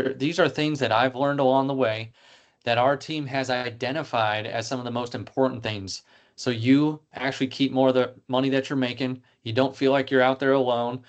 these are things that I've learned along the way that our team has identified as some of the most important things. So you actually keep more of the money that you're making. You don't feel like you're out there alone.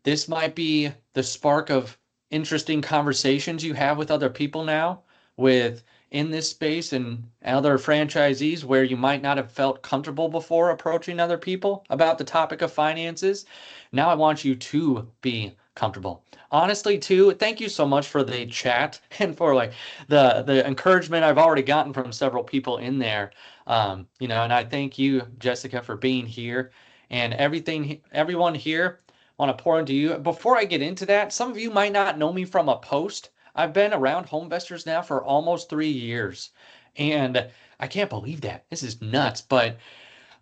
This might be the spark of interesting conversations you have with other people now with in this space and other franchisees where you might not have felt comfortable before approaching other people about the topic of finances. Now I want you to be comfortable. Honestly, too, thank you so much for the chat and for like the encouragement I've already gotten from several people in there. And I thank you, Jessica, for being here and everyone here want to pour into you. Before I get into that, some of you might not know me from a post. I've been around home investors now for almost 3 years. And I can't believe that. This is nuts. But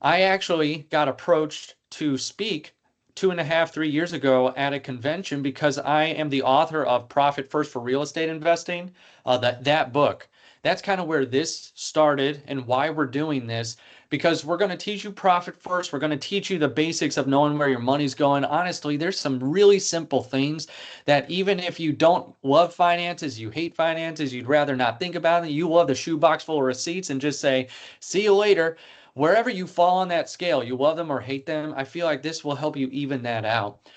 I actually got approached to speak 2.5, 3 years ago at a convention because I am the author of Profit First for Real Estate Investing, that book. That's kind of where this started and why we're doing this, because we're going to teach you profit first. We're going to teach you the basics of knowing where your money's going. Honestly, there's some really simple things that even if you don't love finances, you hate finances, you'd rather not think about it, you love the shoebox full of receipts and just say, see you later. Wherever you fall on that scale, you love them or hate them, I feel like this will help you even that out.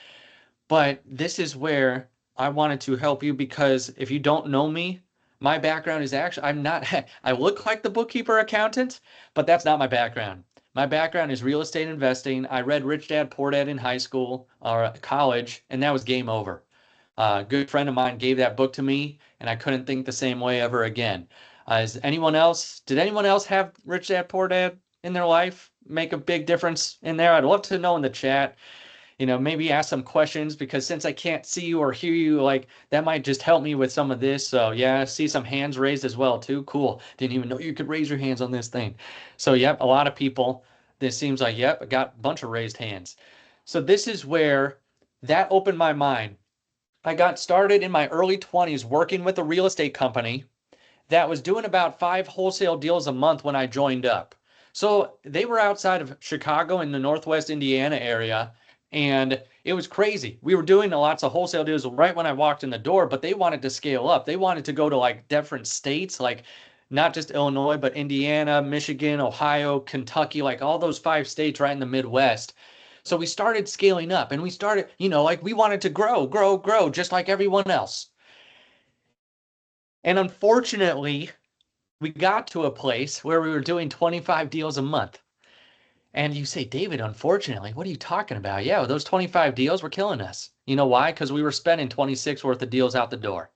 But this is where I wanted to help you because if you don't know me, my background is actually, I'm not, I look like the bookkeeper accountant, but that's not my background. My background is real estate investing. I read Rich Dad Poor Dad in high school or college, and that was game over. A good friend of mine gave that book to me, and I couldn't think the same way ever again. Did anyone else have Rich Dad Poor Dad in their life? Make a big difference in there? I'd love to know in the chat. Maybe ask some questions because since I can't see you or hear you, like that might just help me with some of this. So yeah, see some hands raised as well too. Cool. Didn't even know you could raise your hands on this thing. So yep, a lot of people. This seems like yep, I got a bunch of raised hands. So this is where that opened my mind. I got started in my early 20s working with a real estate company that was doing about 5 wholesale deals a month when I joined up. So they were outside of Chicago in the Northwest Indiana area. And it was crazy. We were doing lots of wholesale deals right when I walked in the door, but they wanted to scale up. They wanted to go to like different states, like not just Illinois, but Indiana, Michigan, Ohio, Kentucky, like all those 5 states right in the Midwest. So we started scaling up and we started, like we wanted to grow, grow, grow, just like everyone else. And unfortunately, we got to a place where we were doing 25 deals a month. And you say, David, unfortunately, what are you talking about? Yeah, those 25 deals were killing us. You know why? Because we were spending 26 worth of deals out the door.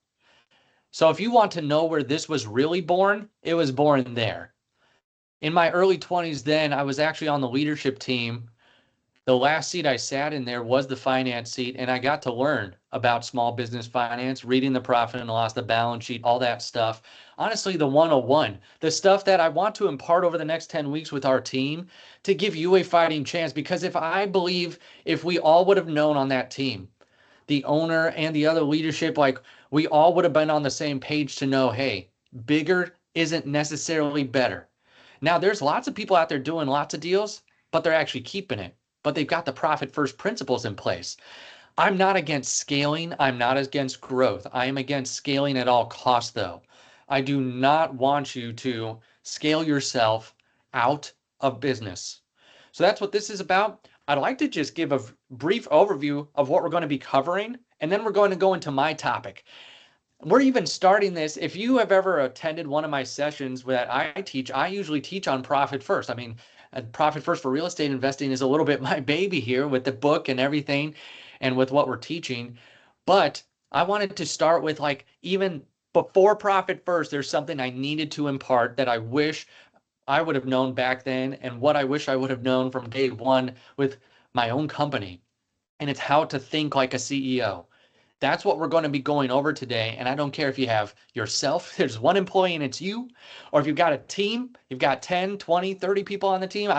So if you want to know where this was really born, it was born there. In my early 20s then, I was actually on the leadership team. The last seat I sat in there was the finance seat, and I got to learn about small business finance, reading the profit and loss, the balance sheet, all that stuff. Honestly, the 101, the stuff that I want to impart over the next 10 weeks with our team to give you a fighting chance. Because if we all would have known on that team, the owner and the other leadership, like we all would have been on the same page to know, hey, bigger isn't necessarily better. Now, there's lots of people out there doing lots of deals, but they're actually keeping it. But they've got the profit first principles in place. I'm not against scaling. I'm not against growth. I am against scaling at all costs, though. I do not want you to scale yourself out of business. So that's what this is about. I'd like to just give a brief overview of what we're going to be covering, and then we're going to go into my topic. We're even starting this. If you have ever attended one of my sessions that I teach, I usually teach on profit first. I mean, profit first for real estate investing is a little bit my baby here with the book and everything and with what we're teaching. But I wanted to start with like even before profit first, there's something I needed to impart that I wish I would have known back then and what I wish I would have known from day one with my own company. And it's how to think like a CEO. That's what we're going to be going over today. And I don't care if you have yourself, there's one employee and it's you, or if you've got a team, you've got 10, 20, 30 people on the team.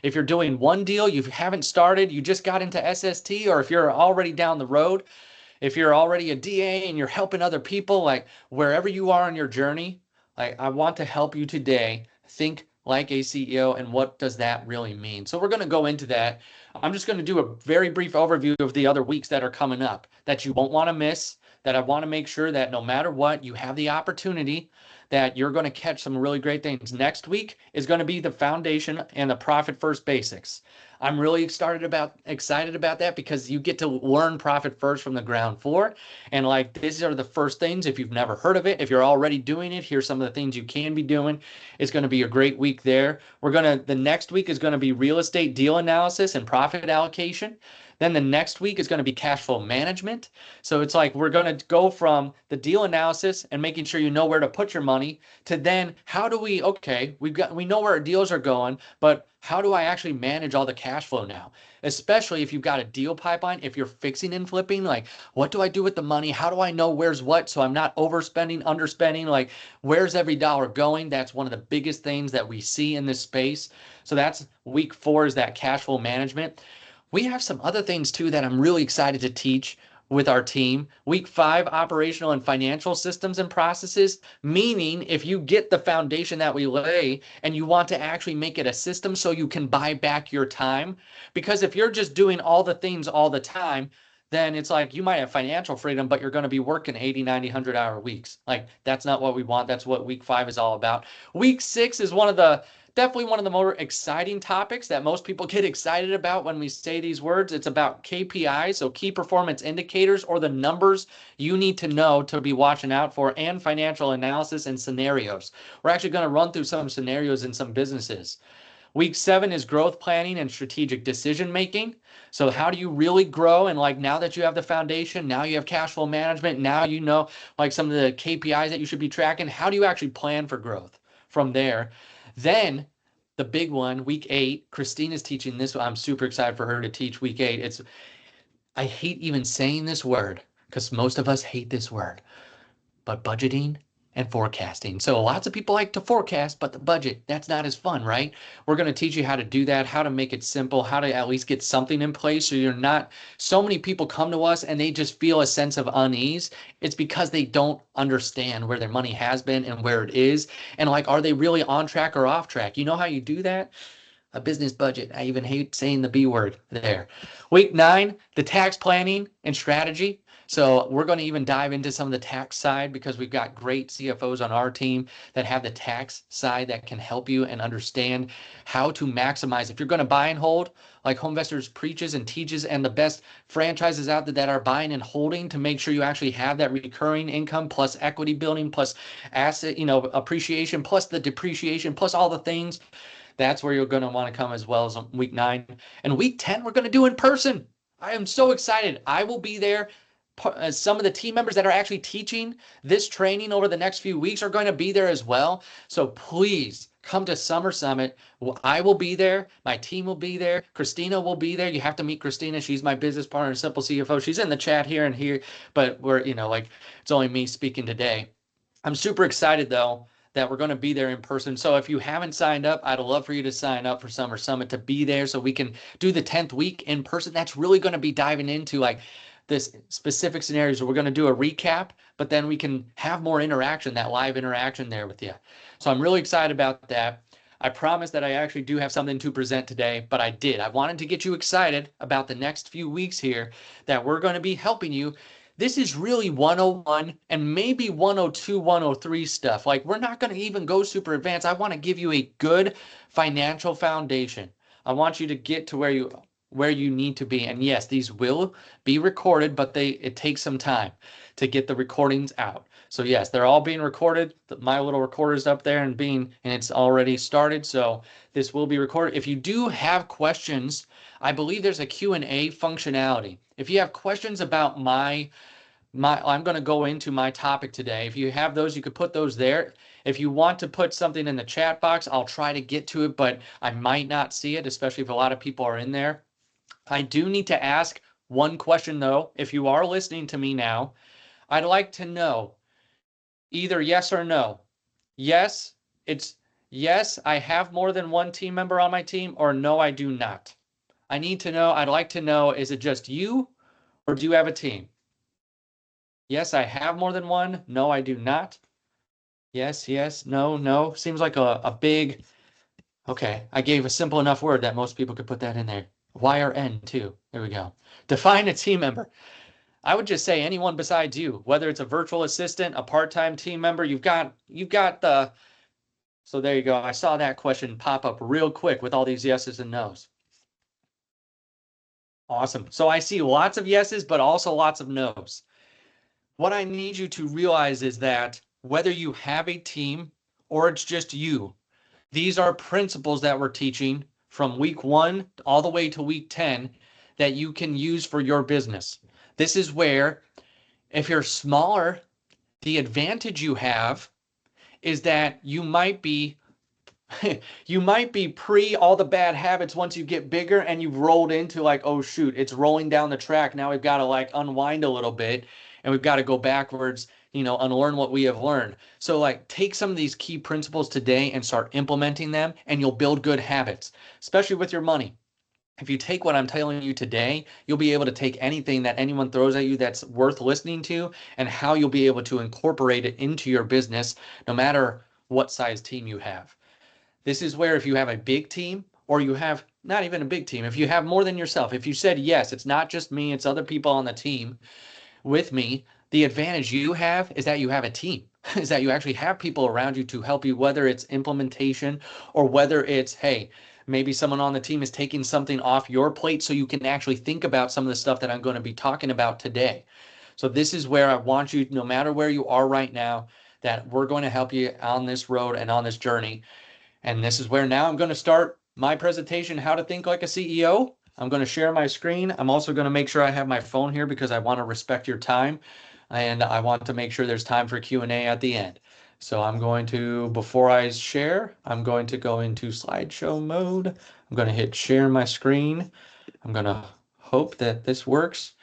If you're doing one deal, you haven't started, you just got into SST, or if you're already down the road, if you're already a DA and you're helping other people, like wherever you are on your journey, like I want to help you today think like a CEO and what does that really mean? So we're going to go into that. I'm just going to do a very brief overview of the other weeks that are coming up that you won't want to miss. that I want to make sure that no matter what, you have the opportunity that you're going to catch some really great things. Next week is going to be the foundation and the profit first basics. I'm really excited about that because you get to learn profit first from the ground floor. And like these are the first things. If you've never heard of it, if you're already doing it, here's some of the things you can be doing. It's going to be a great week there. The next week is going to be real estate deal analysis and profit allocation. Then the next week is going to be cash flow management. So it's like we're going to go from the deal analysis and making sure you know where to put your money to then how do we know where our deals are going, but how do I actually manage all the cash flow now? Especially if you've got a deal pipeline, if you're fixing and flipping, like what do I do with the money? How do I know where's what so I'm not overspending, underspending? Like where's every dollar going? That's one of the biggest things that we see in this space. So that's week 4 is that cash flow management. We have some other things too that I'm really excited to teach with our team. Week 5, operational and financial systems and processes, meaning if you get the foundation that we lay and you want to actually make it a system so you can buy back your time. Because if you're just doing all the things all the time, then it's like you might have financial freedom, but you're going to be working 80, 90, 100-hour weeks. Like that's not what we want. That's what week 5 is all about. Week 6 is definitely one of the more exciting topics that most people get excited about when we say these words. It's about KPIs, so key performance indicators, or the numbers you need to know to be watching out for, and financial analysis and scenarios. We're actually going to run through some scenarios in some businesses. Week 7 is growth planning and strategic decision making. So how do you really grow? And like now that you have the foundation, now you have cash flow management, now you know like some of the KPIs that you should be tracking. How do you actually plan for growth from there? Then the big one, week 8, Christina's teaching this. I'm super excited for her to teach week 8. I hate even saying this word because most of us hate this word, but budgeting and forecasting. So lots of people like to forecast, but the budget, that's not as fun, right? We're going to teach you how to do that, how to make it simple, how to at least get something in place so you're not, so many people come to us and they just feel a sense of unease. It's because they don't understand where their money has been and where it is. And like, are they really on track or off track? You know how you do that? A business budget. I even hate saying the B word there. Week 9, the tax planning and strategy. So we're going to even dive into some of the tax side because we've got great CFOs on our team that have the tax side that can help you and understand how to maximize. If you're going to buy and hold, like HomeVestors preaches and teaches, and the best franchises out there that are buying and holding, to make sure you actually have that recurring income plus equity building plus asset, appreciation plus the depreciation plus all the things. That's where you're going to want to come, as well as week 9. And week 10, we're going to do in person. I am so excited. I will be there. Some of the team members that are actually teaching this training over the next few weeks are going to be there as well. So please come to Summer Summit. I will be there. My team will be there. Christina will be there. You have to meet Christina. She's my business partner, Simple CFO. She's in the chat here and here, but it's only me speaking today. I'm super excited though that we're going to be there in person. So if you haven't signed up, I'd love for you to sign up for Summer Summit to be there so we can do the 10th week in person. That's really going to be diving into like this specific scenarios. So we're going to do a recap, but then we can have more interaction, that live interaction there with you. So I'm really excited about that. I promise that I actually do have something to present today, but I wanted to get you excited about the next few weeks here that we're going to be helping you. This is really 101 and maybe 102, 103 stuff. Like we're not going to even go super advanced. I want to give you a good financial foundation. I want you to get to where you need to be. And yes, these will be recorded, but it takes some time to get the recordings out. So yes, they're all being recorded. My little recorder's up there and it's already started. So this will be recorded. If you do have questions, I believe there's a Q&A functionality. If you have questions about I'm going to go into my topic today. If you have those, you could put those there. If you want to put something in the chat box, I'll try to get to it, but I might not see it, especially if a lot of people are in there. I do need to ask one question though. If you are listening to me now, I'd like to know either yes or no. Yes, it's yes, I have more than one team member on my team, or no, I do not. I need to know. I'd like to know, is it just you or do you have a team? Yes, I have more than one. No, I do not. Yes, yes, no, no. Seems like a big, okay. I gave a simple enough word that most people could put that in there. Y or N too. There we go. Define a team member. I would just say anyone besides you, whether it's a virtual assistant, a part-time team member, you've got the, so there you go. I saw that question pop up real quick with all these yeses and nos. Awesome. So I see lots of yeses, but also lots of nos. What I need you to realize is that whether you have a team or it's just you, these are principles that we're teaching from week 1 all the way to week 10 that you can use for your business. This is where, if you're smaller, the advantage you have is that you might be you might be pre all the bad habits once you get bigger and you've rolled into like, oh shoot, it's rolling down the track. Now we've got to like unwind a little bit and we've got to go backwards, unlearn what we have learned. So like take some of these key principles today and start implementing them and you'll build good habits, especially with your money. If you take what I'm telling you today, you'll be able to take anything that anyone throws at you that's worth listening to and how you'll be able to incorporate it into your business, no matter what size team you have. This is where if you have a big team or you have not even a big team, if you have more than yourself, if you said, yes, it's not just me, it's other people on the team with me, the advantage you have is that you have a team, is that you actually have people around you to help you, whether it's implementation or whether it's, hey, maybe someone on the team is taking something off your plate so you can actually think about some of the stuff that I'm going to be talking about today. So this is where I want you, no matter where you are right now, that we're going to help you on this road and on this journey. And this is where now I'm going to start my presentation, how to think like a CEO. I'm going to share my screen. I'm also going to make sure I have my phone here because I want to respect your time and I want to make sure there's time for Q&A at the end. So I'm going to, before I share, I'm going to go into slideshow mode. I'm going to hit share my screen. I'm going to hope that this works.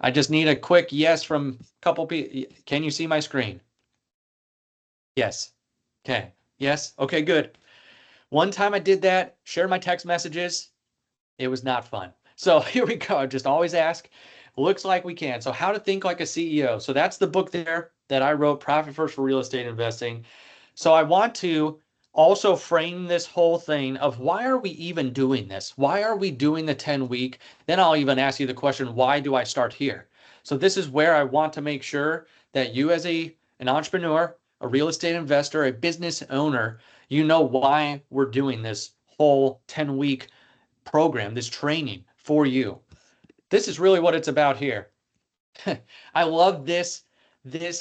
I just need a quick yes from a couple people. Can you see my screen? Yes. Okay. Yes. Okay, good. One time I did that, share my text messages. It was not fun. So here we go. Just always ask. Looks like we can. So how to think like a CEO. So that's the book there that I wrote, Profit First for Real Estate Investing. So I want to also frame this whole thing of why are we even doing this? Why are we doing the 10-week? Then I'll even ask you the question, why do I start here? So this is where I want to make sure that you as an entrepreneur, a real estate investor, a business owner, you know why we're doing this whole 10-week program, this training for you. This is really what it's about here. I love this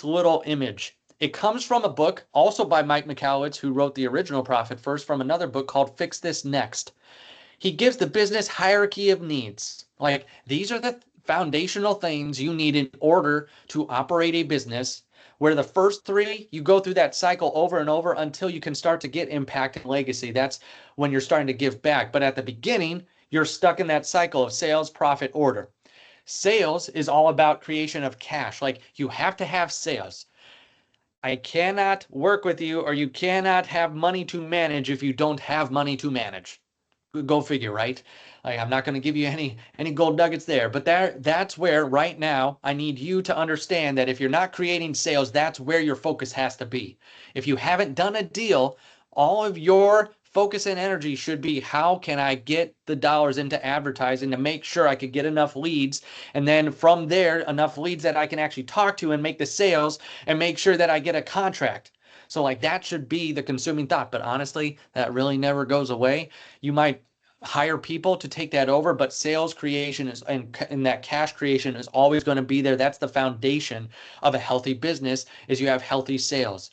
little image. It comes from a book also by Mike Michalowicz, who wrote the original Profit First, from another book called Fix This Next. He gives the business hierarchy of needs. Like, these are the foundational things you need in order to operate a business, where the first 3, you go through that cycle over and over until you can start to get impact and legacy. That's when you're starting to give back. But at the beginning, you're stuck in that cycle of sales, profit, order. Sales is all about creation of cash. Like, you have to have sales. I cannot work with you, or you cannot have money to manage if you don't have money to manage. Go figure, right? Like, I'm not going to give you any gold nuggets there, but that's where right now I need you to understand that if you're not creating sales, that's where your focus has to be. If you haven't done a deal, all of your focus and energy should be, how can I get the dollars into advertising to make sure I could get enough leads, and then from there enough leads that I can actually talk to and make the sales and make sure that I get a contract. So like, that should be the consuming thought. But honestly, that really never goes away. You might hire people to take that over, but sales creation is, and that cash creation is always going to be there. That's the foundation of a healthy business, is you have healthy sales.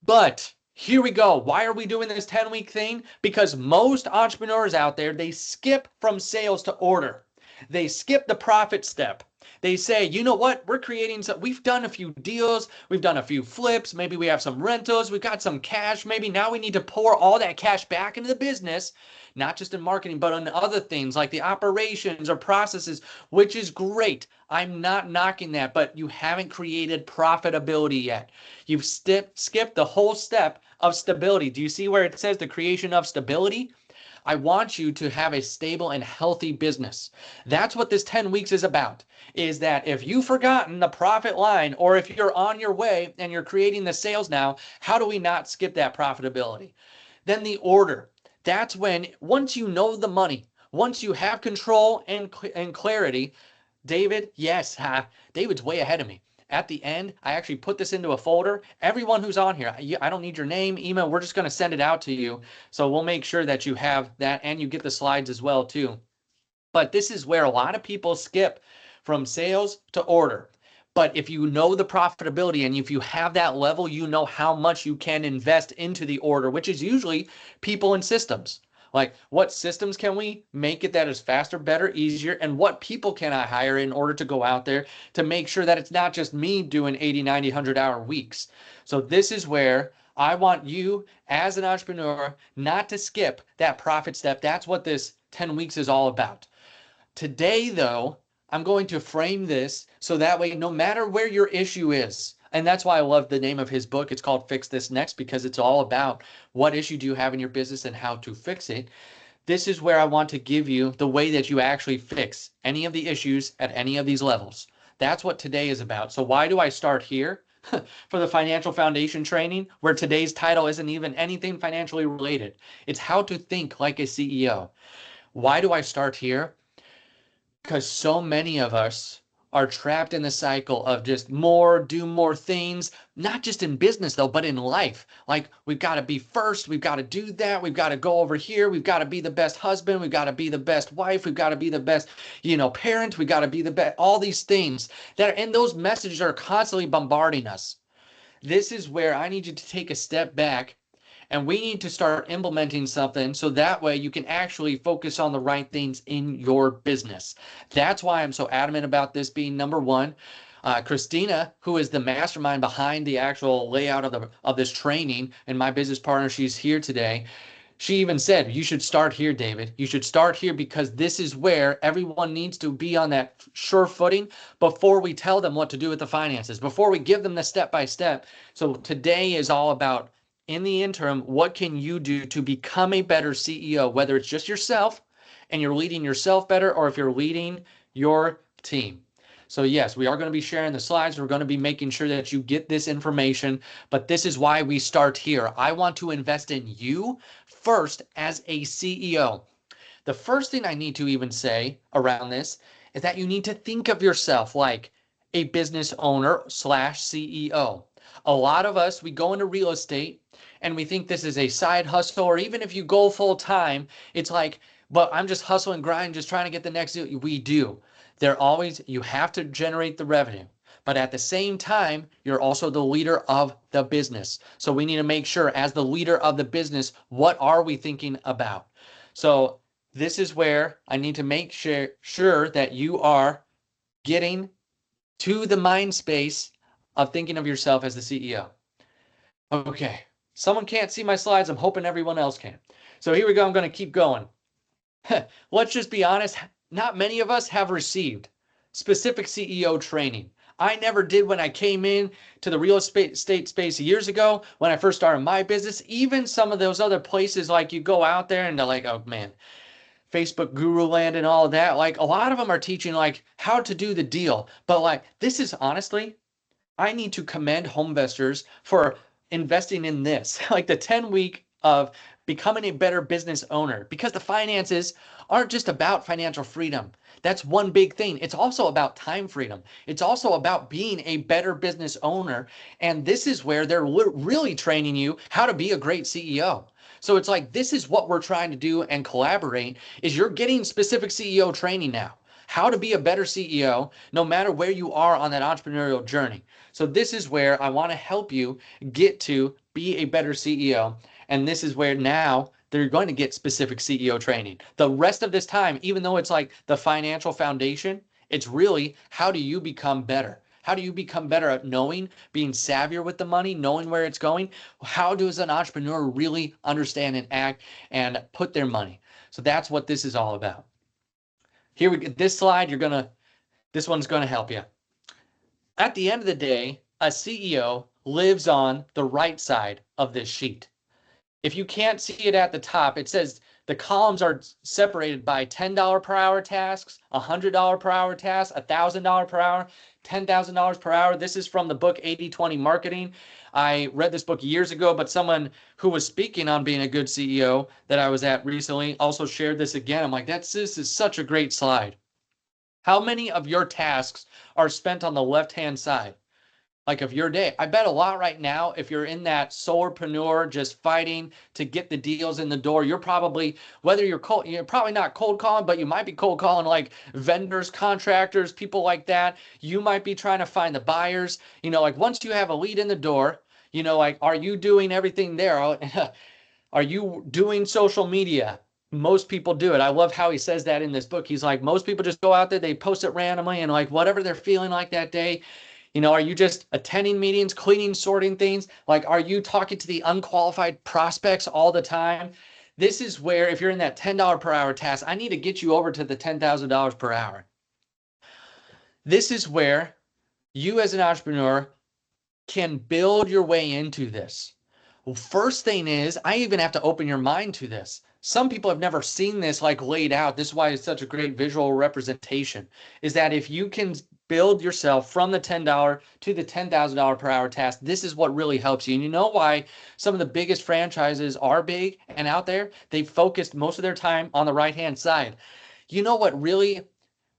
But here we go. Why are we doing this 10-week thing? Because most entrepreneurs out there, they skip from sales to order. They skip the profit step. They say, you know what, we're creating some, we've done a few deals, we've done a few flips, maybe we have some rentals, we've got some cash, maybe now we need to pour all that cash back into the business, not just in marketing, but on other things like the operations or processes, which is great. I'm not knocking that, but you haven't created profitability yet. You've skipped the whole step of stability. Do you see where it says the creation of stability? I want you to have a stable and healthy business. That's what this 10 weeks is about, is that if you've forgotten the profit line, or if you're on your way and you're creating the sales now, how do we not skip that profitability? Then the order. That's when, once you know the money, once you have control and clarity, David, yes, David's way ahead of me. At the end, I actually put this into a folder. Everyone who's on here, I don't need your name, email. We're just going to send it out to you. So we'll make sure that you have that and you get the slides as well too. But this is where a lot of people skip from sales to order. But if you know the profitability and if you have that level, you know how much you can invest into the order, which is usually people and systems. Like, what systems can we make it that is faster, better, easier, and what people can I hire in order to go out there to make sure that it's not just me doing 80, 90, 100-hour weeks. So this is where I want you as an entrepreneur not to skip that profit step. That's what this 10 weeks is all about. Today, though, I'm going to frame this so that way, no matter where your issue is, and that's why I love the name of his book. It's called Fix This Next, because it's all about what issue do you have in your business and how to fix it. This is where I want to give you the way that you actually fix any of the issues at any of these levels. That's what today is about. So why do I start here? For the financial foundation training, where today's title isn't even anything financially related. It's how to think like a CEO. Why do I start here? Because so many of us are trapped in the cycle of just more, do more things, not just in business though, but in life. Like, we've got to be first, we've got to do that, we've got to go over here, we've got to be the best husband, we've got to be the best wife, we've got to be the best, parent, we've got to be the best, all these things that are, and those messages are constantly bombarding us. This is where I need you to take a step back and we need to start implementing something so that way you can actually focus on the right things in your business. That's why I'm so adamant about this being number one. Christina, who is the mastermind behind the actual layout of this training, and my business partner, she's here today. She even said, you should start here, David. You should start here because this is where everyone needs to be on that sure footing before we tell them what to do with the finances, before we give them the step by step. So today is all about, in the interim, what can you do to become a better CEO, whether it's just yourself and you're leading yourself better, or if you're leading your team. So yes, we are going to be sharing the slides. We're going to be making sure that you get this information, but this is why we start here. I want to invest in you first as a CEO. The first thing I need to even say around this is that you need to think of yourself like a business owner slash CEO. A lot of us, we go into real estate and we think this is a side hustle, or even if you go full time, it's like, but I'm just hustling, grind, just trying to get the next deal. We do. You have to generate the revenue. But at the same time, you're also the leader of the business. So we need to make sure, as the leader of the business, what are we thinking about? So this is where I need to make sure that you are getting to the mind space of thinking of yourself as the CEO. Okay, someone can't see my slides. I'm hoping everyone else can. So here we go. I'm going to keep going. Let's just be honest. Not many of us have received specific CEO training. I never did when I came in to the real estate space years ago when I first started my business. Even some of those other places, like you go out there and they're like, oh man, Facebook Guru Land and all of that. Like, a lot of them are teaching like how to do the deal. But like, this is honestly, I need to commend Homevestors for investing in this, like the 10-week of becoming a better business owner, because the finances aren't just about financial freedom. That's one big thing. It's also about time freedom. It's also about being a better business owner. And this is where they're really training you how to be a great CEO. So it's like, this is what we're trying to do and collaborate, is you're getting specific CEO training now. How to be a better CEO, no matter where you are on that entrepreneurial journey. So this is where I want to help you get to be a better CEO. And this is where now they're going to get specific CEO training. The rest of this time, even though it's like the financial foundation, it's really, how do you become better? How do you become better at knowing, being savvier with the money, knowing where it's going? How does an entrepreneur really understand and act and put their money? So that's what this is all about. Here we get this slide. This one's going to help you. At the end of the day, a CEO lives on the right side of this sheet. If you can't see it at the top, it says the columns are separated by $10 per hour tasks, $100 per hour tasks, $1,000 per hour, $10,000 per hour. This is from the book 80/20 Marketing. I read this book years ago, but someone who was speaking on being a good CEO that I was at recently also shared this again. I'm like, this is such a great slide. How many of your tasks are spent on the left-hand side? Like of your day. I bet a lot right now, if you're in that solopreneur just fighting to get the deals in the door, you're probably, whether you're probably not cold calling, but you might be cold calling like vendors, contractors, people like that. You might be trying to find the buyers. Like once you have a lead in the door, like, are you doing everything there? Are you doing social media? Most people do it. I love how he says that in this book. He's like, most people just go out there, they post it randomly and like whatever they're feeling like that day. Are you just attending meetings, cleaning, sorting things? Like, are you talking to the unqualified prospects all the time? This is where, if you're in that $10 per hour task, I need to get you over to the $10,000 per hour. This is where you as an entrepreneur can build your way into this. Well, first thing is, I even have to open your mind to this. Some people have never seen this like laid out. This is why it's such a great visual representation, is that if you can build yourself from the $10 to the $10,000 per hour task, this is what really helps you. And you know why some of the biggest franchises are big and out there? They focused most of their time on the right-hand side. You know what really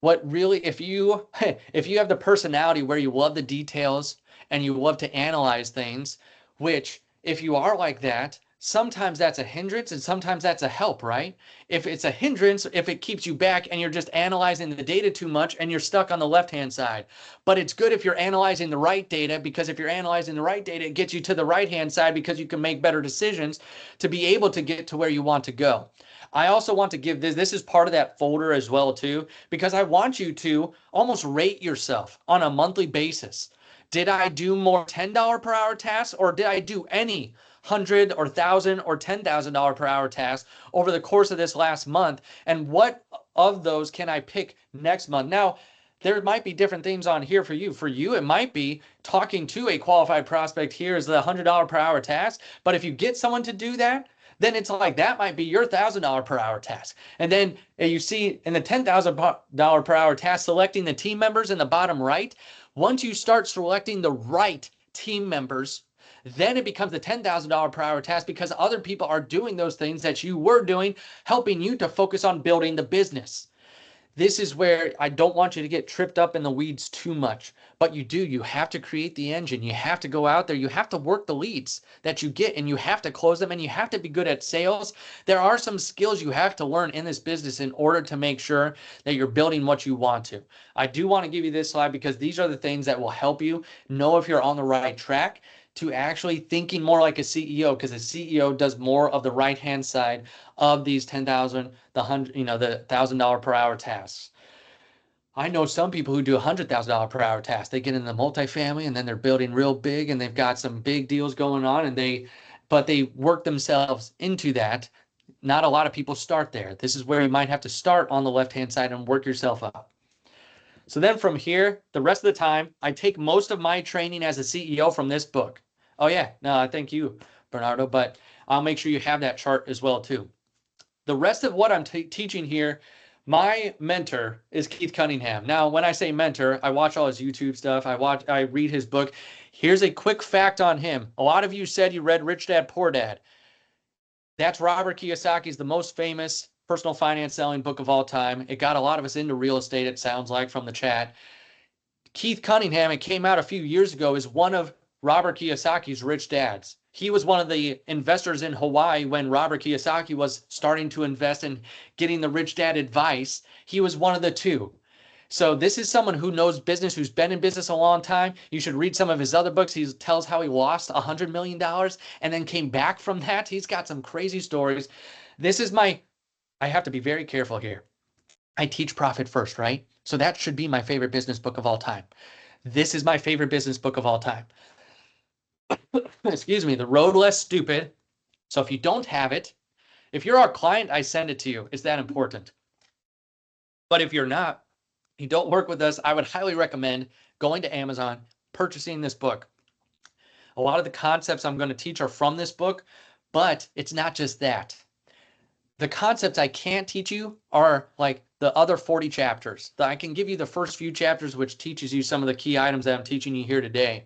if you if you have the personality where you love the details and you love to analyze things, which if you are like that, sometimes that's a hindrance and sometimes that's a help, right? If it's a hindrance, if it keeps you back and you're just analyzing the data too much and you're stuck on the left-hand side. But it's good if you're analyzing the right data, because if you're analyzing the right data, it gets you to the right-hand side because you can make better decisions to be able to get to where you want to go. I also want to give this is part of that folder as well too, because I want you to almost rate yourself on a monthly basis. Did I do more $10 per hour tasks, or did I do any 100 or 1,000 or $10,000 per hour tasks over the course of this last month? And what of those can I pick next month? Now, there might be different things on here for you. For you, it might be talking to a qualified prospect here is the $100 per hour task. But if you get someone to do that, then it's like that might be your $1,000 per hour task. And then you see in the $10,000 per hour task, selecting the team members in the bottom right. Once you start selecting the right team members, then it becomes the $10,000 per hour task, because other people are doing those things that you were doing, helping you to focus on building the business. This is where I don't want you to get tripped up in the weeds too much, but you have to create the engine. You have to go out there. You have to work the leads that you get, and you have to close them, and you have to be good at sales. There are some skills you have to learn in this business in order to make sure that you're building what you want to. I do want to give you this slide because these are the things that will help you know if you're on the right track to actually thinking more like a CEO, because a CEO does more of the right-hand side of these 10,000, the 100, the $1,000 per hour tasks. I know some people who do $100,000 per hour tasks. They get in the multifamily and then they're building real big and they've got some big deals going on, and but they work themselves into that. Not a lot of people start there. This is where you might have to start on the left-hand side and work yourself up. So then from here, the rest of the time, I take most of my training as a CEO from this book. Oh yeah, no, thank you, Bernardo, but I'll make sure you have that chart as well too. The rest of what I'm teaching here, my mentor is Keith Cunningham. Now, when I say mentor, I watch all his YouTube stuff. I read his book. Here's a quick fact on him. A lot of you said you read Rich Dad, Poor Dad. That's Robert Kiyosaki's the most famous personal finance selling book of all time. It got a lot of us into real estate, it sounds like, from the chat. Keith Cunningham, it came out a few years ago, is one of Robert Kiyosaki's rich dads. He was one of the investors in Hawaii when Robert Kiyosaki was starting to invest and getting the rich dad advice. He was one of the two. So this is someone who knows business, who's been in business a long time. You should read some of his other books. He tells how he lost $100 million and then came back from that. He's got some crazy stories. I have to be very careful here. I teach profit first, right? So that should be my favorite business book of all time. This is my favorite business book of all time. Excuse me, The Road Less Stupid. So if you don't have it, if you're our client, I send it to you. It's that important. But if you're not, you don't work with us, I would highly recommend going to Amazon, purchasing this book. A lot of the concepts I'm going to teach are from this book, but it's not just that. The concepts I can't teach you are like the other 40 chapters. I can give you the first few chapters, which teaches you some of the key items that I'm teaching you here today.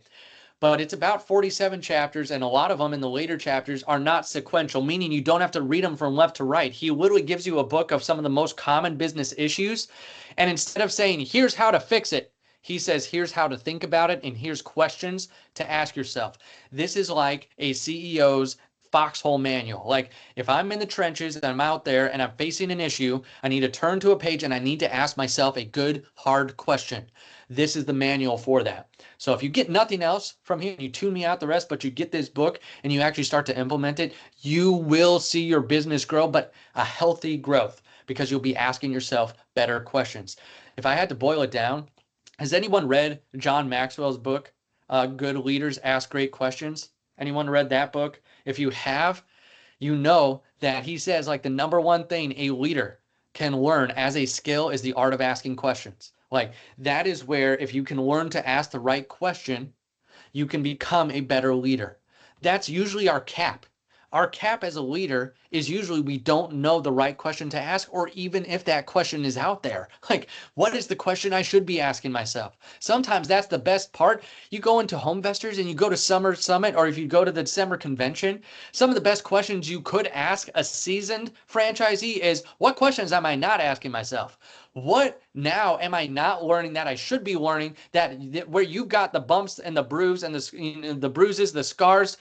but it's about 47 chapters, and a lot of them in the later chapters are not sequential, meaning you don't have to read them from left to right. He literally gives you a book of some of the most common business issues, and instead of saying, here's how to fix it, he says, here's how to think about it, and here's questions to ask yourself. This is like a CEO's foxhole manual. Like if I'm in the trenches and I'm out there and I'm facing an issue, I need to turn to a page and I need to ask myself a good, hard question. This is the manual for that. So if you get nothing else from here, you tune me out the rest, but you get this book and you actually start to implement it, you will see your business grow, but a healthy growth because you'll be asking yourself better questions. If I had to boil it down, has anyone read John Maxwell's book, Good Leaders Ask Great Questions? Anyone read that book? If you have, you know that he says like the number one thing a leader can learn as a skill is the art of asking questions. Like that is where if you can learn to ask the right question, you can become a better leader. That's usually our cap. Our cap as a leader is usually we don't know the right question to ask, or even if that question is out there. Like, what is the question I should be asking myself? Sometimes that's the best part. You go into Homevestors and you go to Summer Summit, or if you go to the December convention, some of the best questions you could ask a seasoned franchisee is, what questions am I not asking myself? What now am I not learning that I should be learning, that where you got the bumps and the bruise and the bruises, the scars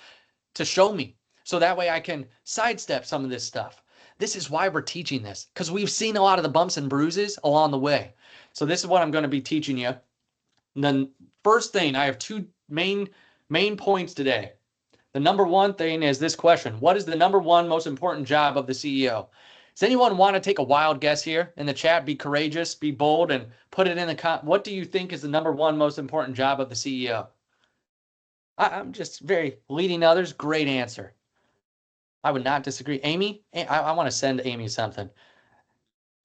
to show me? So that way I can sidestep some of this stuff. This is why we're teaching this, because we've seen a lot of the bumps and bruises along the way. So this is what I'm going to be teaching you. And then first thing, I have two main points today. The number one thing is this question. What is the number one most important job of the CEO? Does anyone want to take a wild guess here in the chat? Be courageous, be bold, and put it in the what do you think is the number one most important job of the CEO? I'm just very leading others. Great answer. I would not disagree. Amy, I want to send Amy something.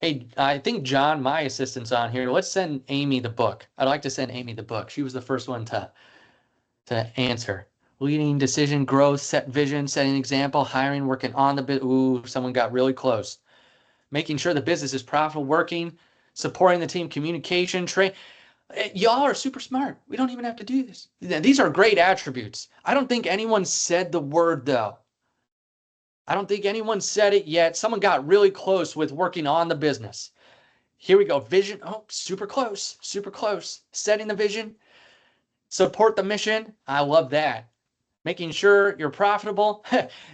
Hey, I think John, my assistant's on here. Let's send Amy the book. I'd like to send Amy the book. She was the first one to answer. Leading, decision, growth, set vision, setting example, hiring, working on the bit. Ooh, someone got really close. Making sure the business is profitable, working, supporting the team, communication, train. Y'all are super smart. We don't even have to do this. These are great attributes. I don't think anyone said the word though. I don't think anyone said it yet. Someone got really close with working on the business. Here we go. Vision. Oh, super close. Super close. Setting the vision. Support the mission. I love that. Making sure you're profitable.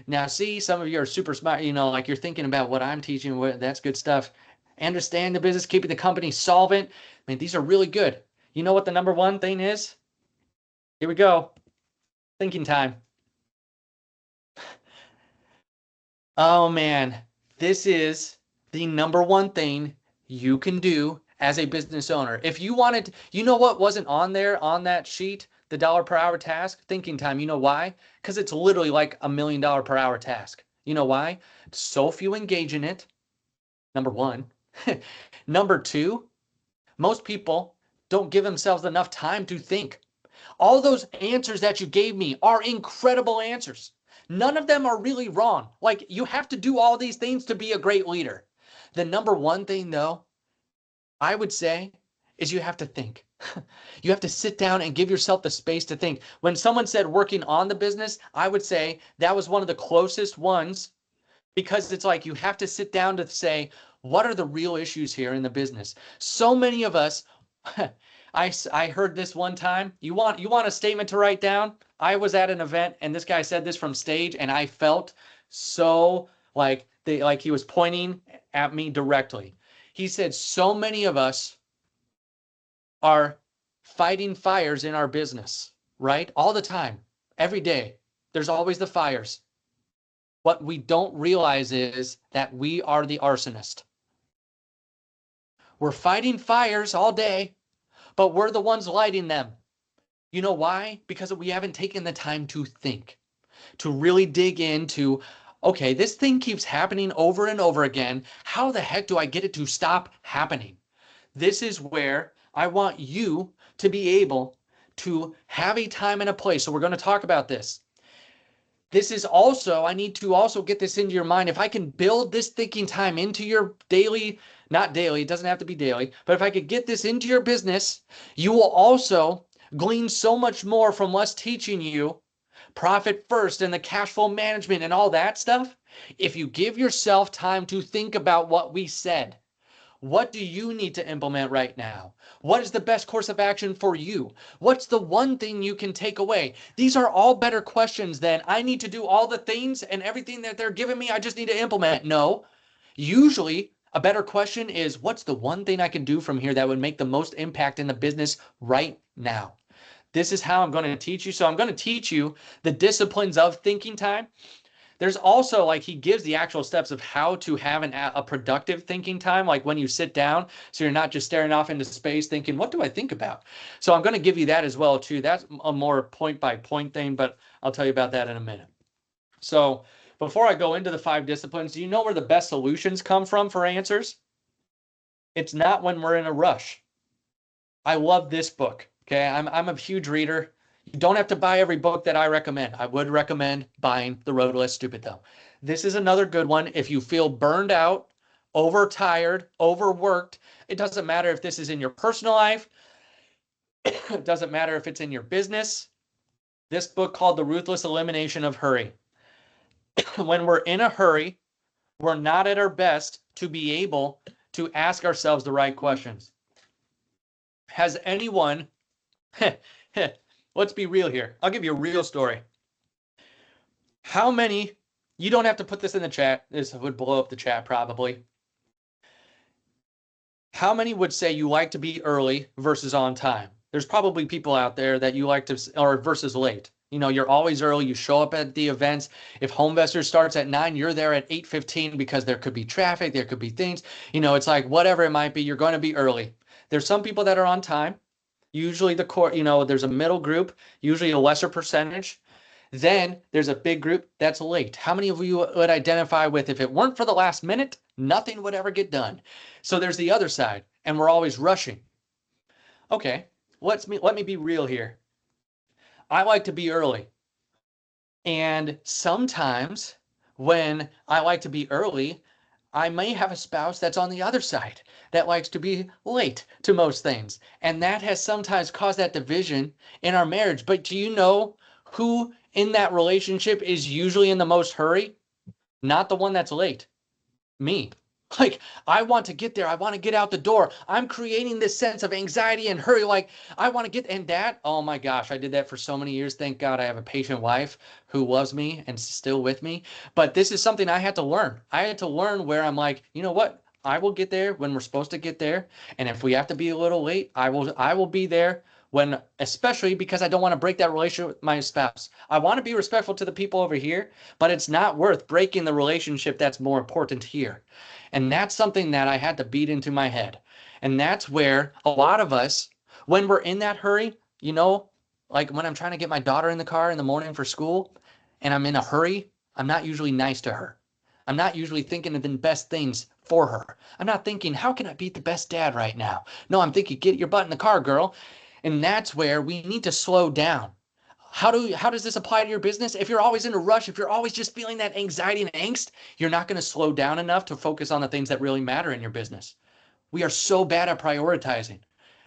Now, see, some of you are super smart. You know, like you're thinking about what I'm teaching. That's good stuff. Understand the business, keeping the company solvent. I mean, these are really good. You know what the number one thing is? Here we go. Thinking time. Oh man, this is the number one thing you can do as a business owner. If you wanted, you know what wasn't on there on that sheet, the dollar per hour task, thinking time. You know why? Because it's literally like $1 million per hour task. You know why? So few engage in it. Number one. Number two, most people don't give themselves enough time to think. All those answers that you gave me are incredible answers. None of them are really wrong. Like you have to do all these things to be a great leader. The number one thing though, I would say is you have to think. You have to sit down and give yourself the space to think. When someone said working on the business, I would say that was one of the closest ones because it's like you have to sit down to say, what are the real issues here in the business? So many of us, I heard this one time. You want a statement to write down? I was at an event and this guy said this from stage and I felt so like he was pointing at me directly. He said, so many of us are fighting fires in our business, right? All the time, every day. There's always the fires. What we don't realize is that we are the arsonist. We're fighting fires all day, but we're the ones lighting them. You know why? Because we haven't taken the time to think, to really dig into, okay, this thing keeps happening over and over again. How the heck do I get it to stop happening? This is where I want you to be able to have a time and a place. So we're going to talk about this. This is also, I need to also get this into your mind. If I can build this thinking time into your daily, not daily, it doesn't have to be daily, but if I could get this into your business, you will also glean so much more from us teaching you profit first and the cash flow management and all that stuff if you give yourself time to think about what we said. What do you need to implement right now? What is the best course of action for you? What's the one thing you can take away? These are all better questions than I need to do all the things and everything that they're giving me, I just need to implement. No, usually a better question is what's the one thing I can do from here that would make the most impact in the business right now? This is how I'm going to teach you. So I'm going to teach you the disciplines of thinking time. There's also like he gives the actual steps of how to have a productive thinking time, like when you sit down, so you're not just staring off into space thinking, what do I think about? So I'm going to give you that as well too. That's a more point by point thing, but I'll tell you about that in a minute. So before I go into the 5 disciplines, do you know where the best solutions come from for answers? It's not when we're in a rush. I love this book. Okay, I'm a huge reader. You don't have to buy every book that I recommend. I would recommend buying The Road Less Stupid though. This is another good one. If you feel burned out, overtired, overworked, it doesn't matter if this is in your personal life. It doesn't matter if it's in your business. This book called The Ruthless Elimination of Hurry. When we're in a hurry, we're not at our best to be able to ask ourselves the right questions. Has anyone, let's be real here. I'll give you a real story. How many, you don't have to put this in the chat. This would blow up the chat probably. How many would say you like to be early versus on time? There's probably people out there that you like to, or versus late. You know, you're always early. You show up at the events. If Homevestors starts at 9, you're there at 8:15 because there could be traffic. There could be things. You know, it's like whatever it might be, you're going to be early. There's some people that are on time. Usually the core, you know, there's a middle group, usually a lesser percentage. Then there's a big group that's late. How many of you would identify with if it weren't for the last minute, nothing would ever get done? So there's the other side, and we're always rushing. Okay, let me be real here. I like to be early. And sometimes when I like to be early, I may have a spouse that's on the other side that likes to be late to most things. And that has sometimes caused that division in our marriage. But do you know who in that relationship is usually in the most hurry? Not the one that's late. Me. Like, I want to get there. I want to get out the door. I'm creating this sense of anxiety and hurry. Like, I want to get, and that, oh my gosh, I did that for so many years. Thank God I have a patient wife who loves me and still with me. But this is something I had to learn. I had to learn where I'm like, you know what? I will get there when we're supposed to get there. And if we have to be a little late, I will be there when, especially because I don't want to break that relationship with my spouse. I want to be respectful to the people over here, but it's not worth breaking the relationship that's more important here. And that's something that I had to beat into my head. And that's where a lot of us, when we're in that hurry, you know, like when I'm trying to get my daughter in the car in the morning for school and I'm in a hurry, I'm not usually nice to her. I'm not usually thinking of the best things for her. I'm not thinking, how can I be the best dad right now? No, I'm thinking, get your butt in the car, girl. And that's where we need to slow down. How does this apply to your business? If you're always in a rush, if you're always just feeling that anxiety and angst, you're not going to slow down enough to focus on the things that really matter in your business. We are so bad at prioritizing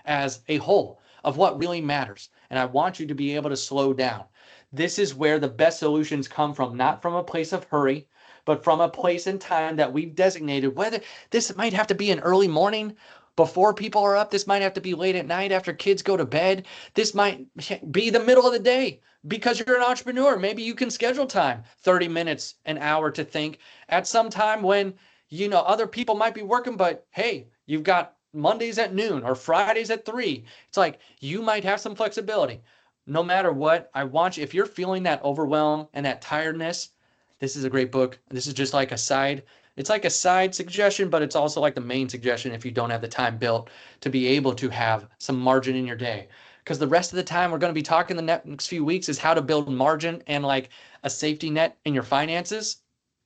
as a whole of what really matters. And I want you to be able to slow down. This is where the best solutions come from, not from a place of hurry, but from a place and time that we've designated. Whether this might have to be an early morning before people are up, this might have to be late at night after kids go to bed. This might be the middle of the day because you're an entrepreneur. Maybe you can schedule time, 30 minutes, an hour to think at some time when, you know, other people might be working, but hey, you've got Mondays at noon or Fridays at 3. It's like you might have some flexibility. No matter what, I want you, if you're feeling that overwhelm and that tiredness, this is a great book. This is just like a side, it's like a side suggestion, but it's also like the main suggestion if you don't have the time built to be able to have some margin in your day. Because the rest of the time we're going to be talking the next few weeks is how to build margin and like a safety net in your finances.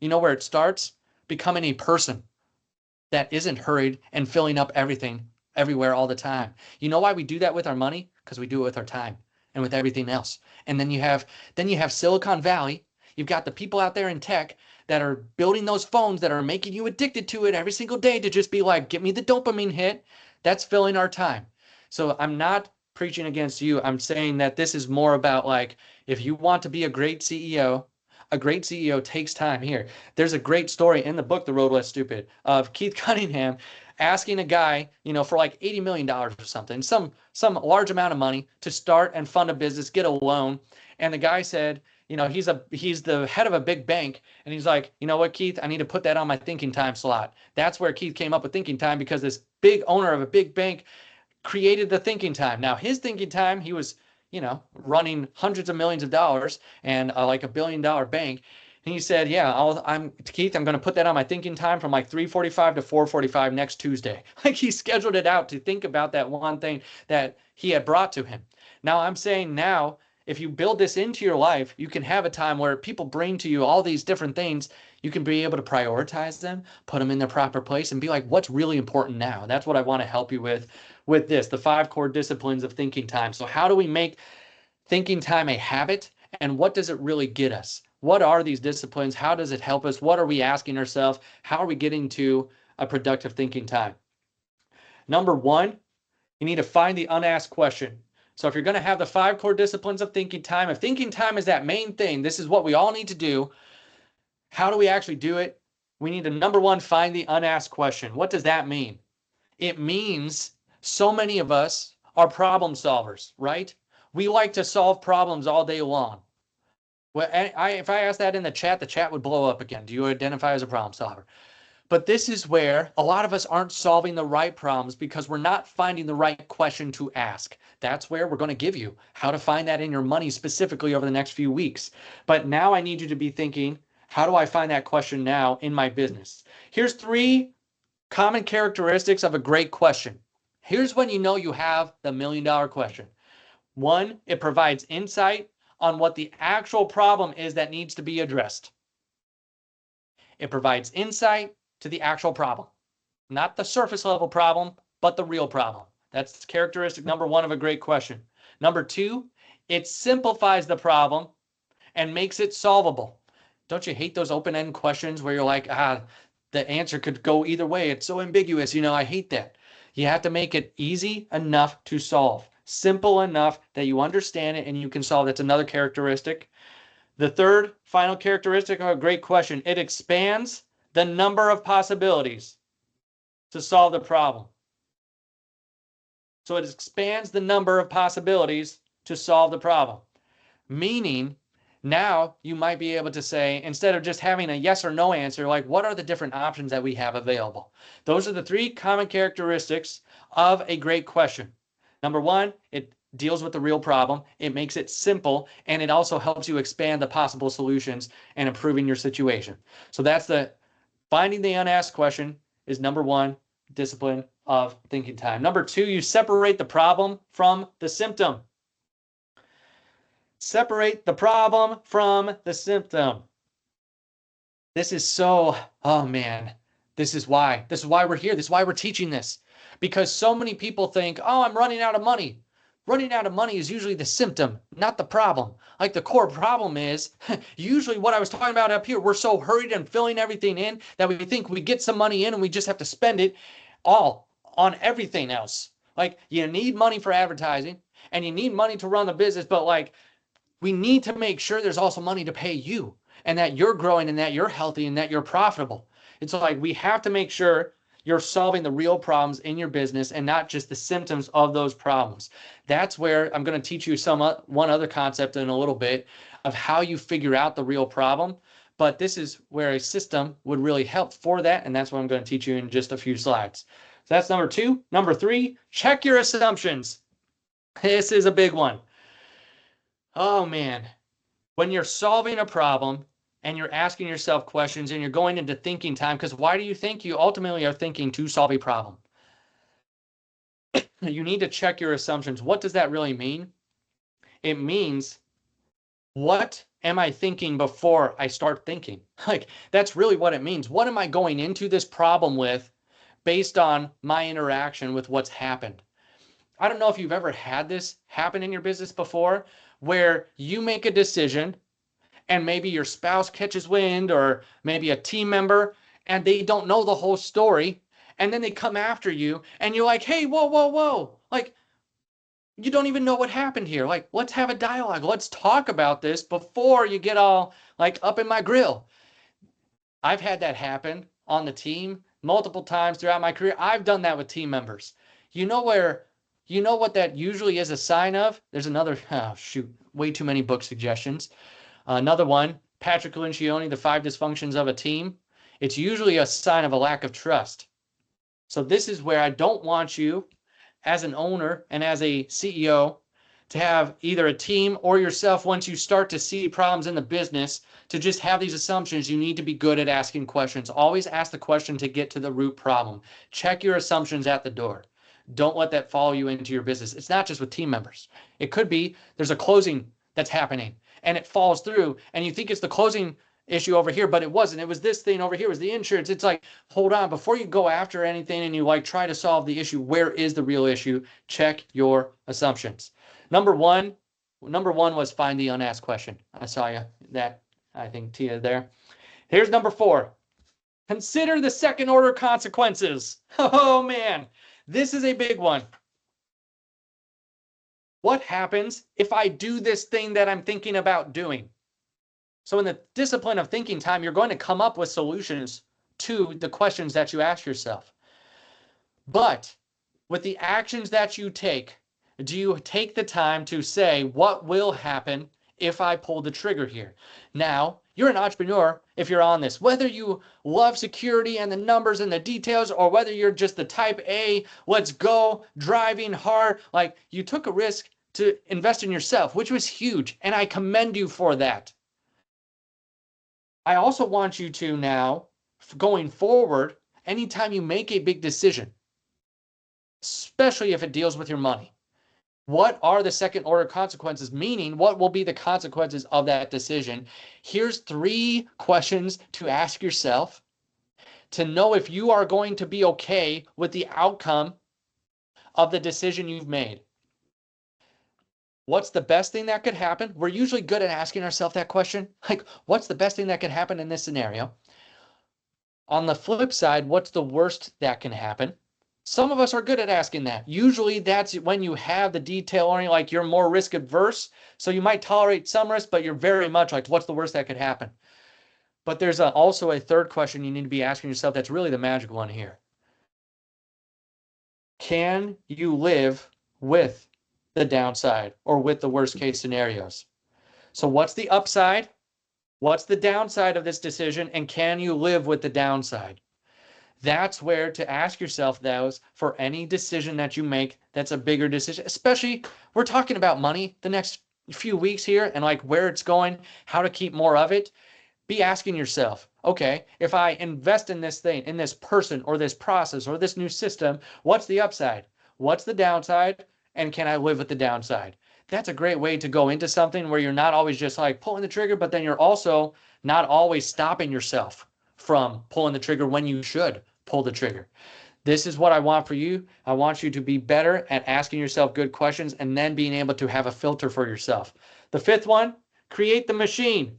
You know where it starts? Becoming a person that isn't hurried and filling up everything everywhere all the time. You know why we do that with our money? Because we do it with our time and with everything else. And then you have Silicon Valley. You've got the people out there in tech that are building those phones that are making you addicted to it every single day to just be like, get me the dopamine hit. That's filling our time. So I'm not preaching against you. I'm saying that this is more about like, if you want to be a great CEO takes time. Here, there's a great story in the book, The Road Less Stupid, of Keith Cunningham asking a guy, for like $80 million or something, some large amount of money to start and fund a business, get a loan. And the guy said, he's the head of a big bank. And he's like, you know what, Keith, I need to put that on my thinking time slot. That's where Keith came up with thinking time, because this big owner of a big bank created the thinking time. Now, his thinking time, he was, running hundreds of millions of dollars and like $1 billion bank. And he said, yeah, Keith, I'm going to put that on my thinking time from like 3:45 to 4:45 next Tuesday. Like, he scheduled it out to think about that one thing that he had brought to him. Now, I'm saying now, if you build this into your life, you can have a time where people bring to you all these different things. You can be able to prioritize them, put them in their proper place, and be like, what's really important now? And that's what I want to help you with this, the 5 core disciplines of thinking time. So how do we make thinking time a habit, and what does it really get us? What are these disciplines? How does it help us? What are we asking ourselves? How are we getting to a productive thinking time? Number 1, you need to find the unasked question. So if you're going to have the 5 core disciplines of thinking time, if thinking time is that main thing, this is what we all need to do. How do we actually do it? We need to, number 1, find the unasked question. What does that mean? It means so many of us are problem solvers, right? We like to solve problems all day long. Well, if I ask that in the chat would blow up again. Do you identify as a problem solver? But this is where a lot of us aren't solving the right problems because we're not finding the right question to ask. That's where we're going to give you how to find that in your money specifically over the next few weeks. But now I need you to be thinking, how do I find that question now in my business? Here's 3 common characteristics of a great question. Here's when you know you have the $1 million question. 1, it provides insight on what the actual problem is that needs to be addressed. It provides insight to the actual problem, not the surface level problem, but the real problem. That's characteristic number 1 of a great question. Number 2, it simplifies the problem and makes it solvable. Don't you hate those open-ended questions where you're like, the answer could go either way. It's so ambiguous. I hate that. You have to make it easy enough to solve, simple enough that you understand it and you can solve. That's another characteristic. The 3rd final characteristic of a great question, it expands the number of possibilities to solve the problem. So it expands the number of possibilities to solve the problem. Meaning, now you might be able to say, instead of just having a yes or no answer, like, what are the different options that we have available? Those are the 3 common characteristics of a great question. Number 1, it deals with the real problem. It makes it simple, and it also helps you expand the possible solutions and improving your situation. So that's finding the unasked question is number 1 discipline of thinking time. Number 2, you separate the problem from the symptom. Separate the problem from the symptom. This is so, oh man, this is why we're here. This is why we're teaching this. Because so many people think, oh, I'm running out of money. Running out of money is usually the symptom, not the problem. Like, the core problem is usually what I was talking about up here. We're so hurried and filling everything in that we think we get some money in and we just have to spend it all on everything else. Like, you need money for advertising and you need money to run the business, but like, we need to make sure there's also money to pay you and that you're growing and that you're healthy and that you're profitable. It's like, we have to make sure you're solving the real problems in your business and not just the symptoms of those problems. That's where I'm going to teach you one other concept in a little bit of how you figure out the real problem. But this is where a system would really help for that. And that's what I'm going to teach you in just a few slides. So that's number 2. Number 3, check your assumptions. This is a big one. Oh man, when you're solving a problem and you're asking yourself questions and you're going into thinking time, because why do you think you ultimately are thinking to solve a problem? You need to check your assumptions. What does that really mean? It means, what am I thinking before I start thinking? Like, that's really what it means. What am I going into this problem with based on my interaction with what's happened? I don't know if you've ever had this happen in your business before, where you make a decision and maybe your spouse catches wind or maybe a team member and they don't know the whole story. And then they come after you and you're like, hey, whoa, whoa, whoa. Like, You don't even know what happened here. Like, let's have a dialogue. Let's talk about this before you get all like up in my grill. I've had that happen on the team multiple times throughout my career. I've done that with team members. You know where, you know what that usually is a sign of? There's another, oh shoot, way too many book suggestions. Another one, Patrick Lencioni, The Five Dysfunctions of a Team. It's usually a sign of a lack of trust. So this is where I don't want you as an owner and as a CEO to have either a team or yourself, once you start to see problems in the business, to just have these assumptions. You need to be good at asking questions. Always ask the question to get to the root problem. Check your assumptions at the door. Don't let that follow you into your business. It's not just with team members. It could be there's a closing that's happening and it falls through and you think it's the closing issue over here, but it wasn't. It was this thing over here. It was the insurance. It's like, hold on, before you go after anything and you like try to solve the issue, where is the real issue? Check your assumptions. Number one was find the unasked question. I saw you that, I think, Tia, there. Here's number 4. Consider the second order consequences. Oh man, this is a big one. What happens if I do this thing that I'm thinking about doing? So in the discipline of thinking time, you're going to come up with solutions to the questions that you ask yourself. But with the actions that you take, do you take the time to say, what will happen if I pull the trigger here? Now, you're an entrepreneur if you're on this, whether you love security and the numbers and the details, or whether you're just the type A, let's go, driving hard. Like, you took a risk to invest in yourself, which was huge, and I commend you for that. I also want you to now, going forward, anytime you make a big decision, especially if it deals with your money, what are the second order consequences? Meaning, what will be the consequences of that decision? Here's 3 questions to ask yourself to know if you are going to be okay with the outcome of the decision you've made. What's the best thing that could happen? We're usually good at asking ourselves that question. Like, what's the best thing that could happen in this scenario? On the flip side, what's the worst that can happen? Some of us are good at asking that. Usually that's when you have the detail oriented, like you're more risk adverse. So you might tolerate some risk, but you're very much like, what's the worst that could happen? But there's also a third question you need to be asking yourself that's really the magic one here. Can you live with the downside or with the worst case scenarios? So what's the upside? What's the downside of this decision? And can you live with the downside? That's where to ask yourself those for any decision that you make that's a bigger decision. Especially, we're talking about money the next few weeks here and like where it's going, how to keep more of it. Be asking yourself, okay, if I invest in this thing, in this person or this process or this new system, what's the upside? What's the downside? And can I live with the downside? That's a great way to go into something where you're not always just like pulling the trigger, but then you're also not always stopping yourself from pulling the trigger when you should pull the trigger. This is what I want for you. I want you to be better at asking yourself good questions and then being able to have a filter for yourself. The 5th one, create the machine.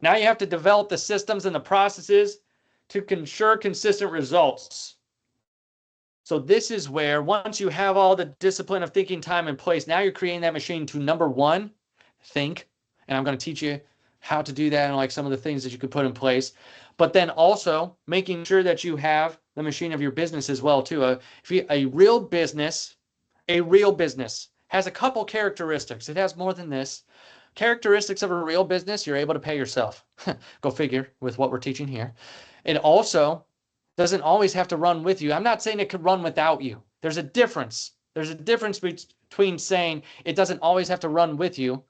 Now you have to develop the systems and the processes to ensure consistent results. So this is where once you have all the discipline of thinking time in place, now you're creating that machine to, number 1, think. And I'm going to teach you how to do that and like some of the things that you could put in place. But then also making sure that you have the machine of your business as well too. A real business has a couple characteristics. It has more than this. Characteristics of a real business, you're able to pay yourself. Go figure with what we're teaching here. It also doesn't always have to run with you. I'm not saying it could run without you. There's a difference. There's a difference between saying it doesn't always have to run with you.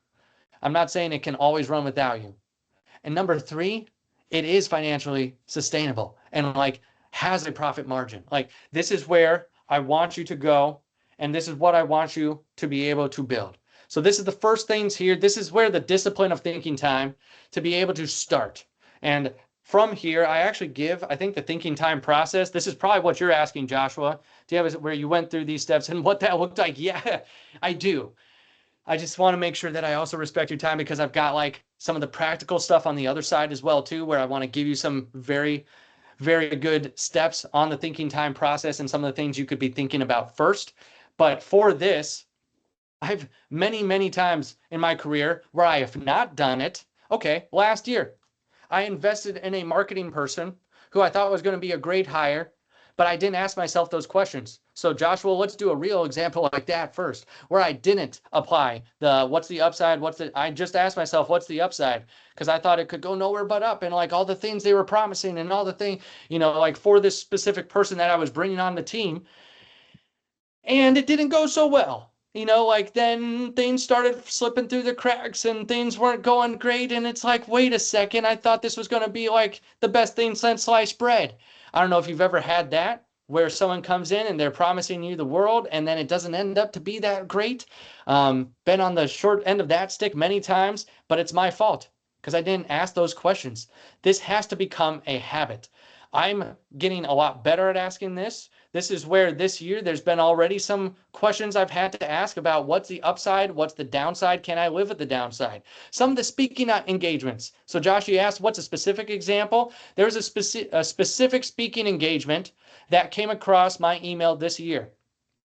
I'm not saying it can always run without you. And number 3, it is financially sustainable and like has a profit margin. Like this is where I want you to go. And this is what I want you to be able to build. So this is the first things here. This is where the discipline of thinking time to be able to start. And from here, I actually give, I think the thinking time process, this is probably what you're asking, Joshua. Do you have where you went through these steps and what that looked like? Yeah, I do. I just want to make sure that I also respect your time because I've got like some of the practical stuff on the other side as well too, where I want to give you some very, very good steps on the thinking time process and some of the things you could be thinking about first. But for this, I've many times in my career where I have not done it. Okay, last year, I invested in a marketing person who I thought was going to be a great hire, but I didn't ask myself those questions. So Joshua, let's do a real example like that first, where I didn't apply the what's the upside, I just asked myself what's the upside, because I thought it could go nowhere but up, and like all the things they were promising and all the thing, like for this specific person that I was bringing on the team, and it didn't go so well. Like then things started slipping through the cracks and things weren't going great. And it's like, wait a second, I thought this was going to be like the best thing since sliced bread. I don't know if you've ever had that where someone comes in and they're promising you the world and then it doesn't end up to be that great. Been on the short end of that stick many times, but it's my fault because I didn't ask those questions. This has to become a habit. I'm getting a lot better at asking this. This is where this year there's been already some questions I've had to ask about what's the upside, what's the downside, can I live with the downside? Some of the speaking engagements. So Josh, you asked what's a specific example? There's a specific speaking engagement that came across my email this year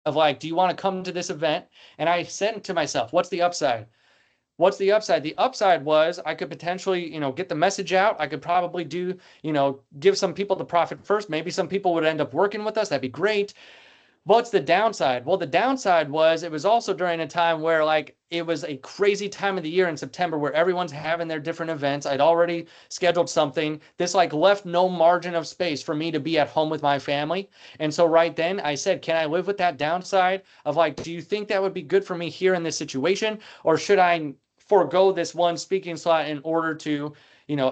of like, do you want to come to this event? And I said to myself, what's the upside? What's the upside? The upside was I could potentially, get the message out. I could probably do, give some people the profit first. Maybe some people would end up working with us. That'd be great. What's the downside? Well, the downside was it was also during a time where like it was a crazy time of the year in September where everyone's having their different events. I'd already scheduled something. This like left no margin of space for me to be at home with my family. And so right then I said, can I live with that downside of like, do you think that would be good for me here in this situation? Or should I forego this one speaking slot in order to,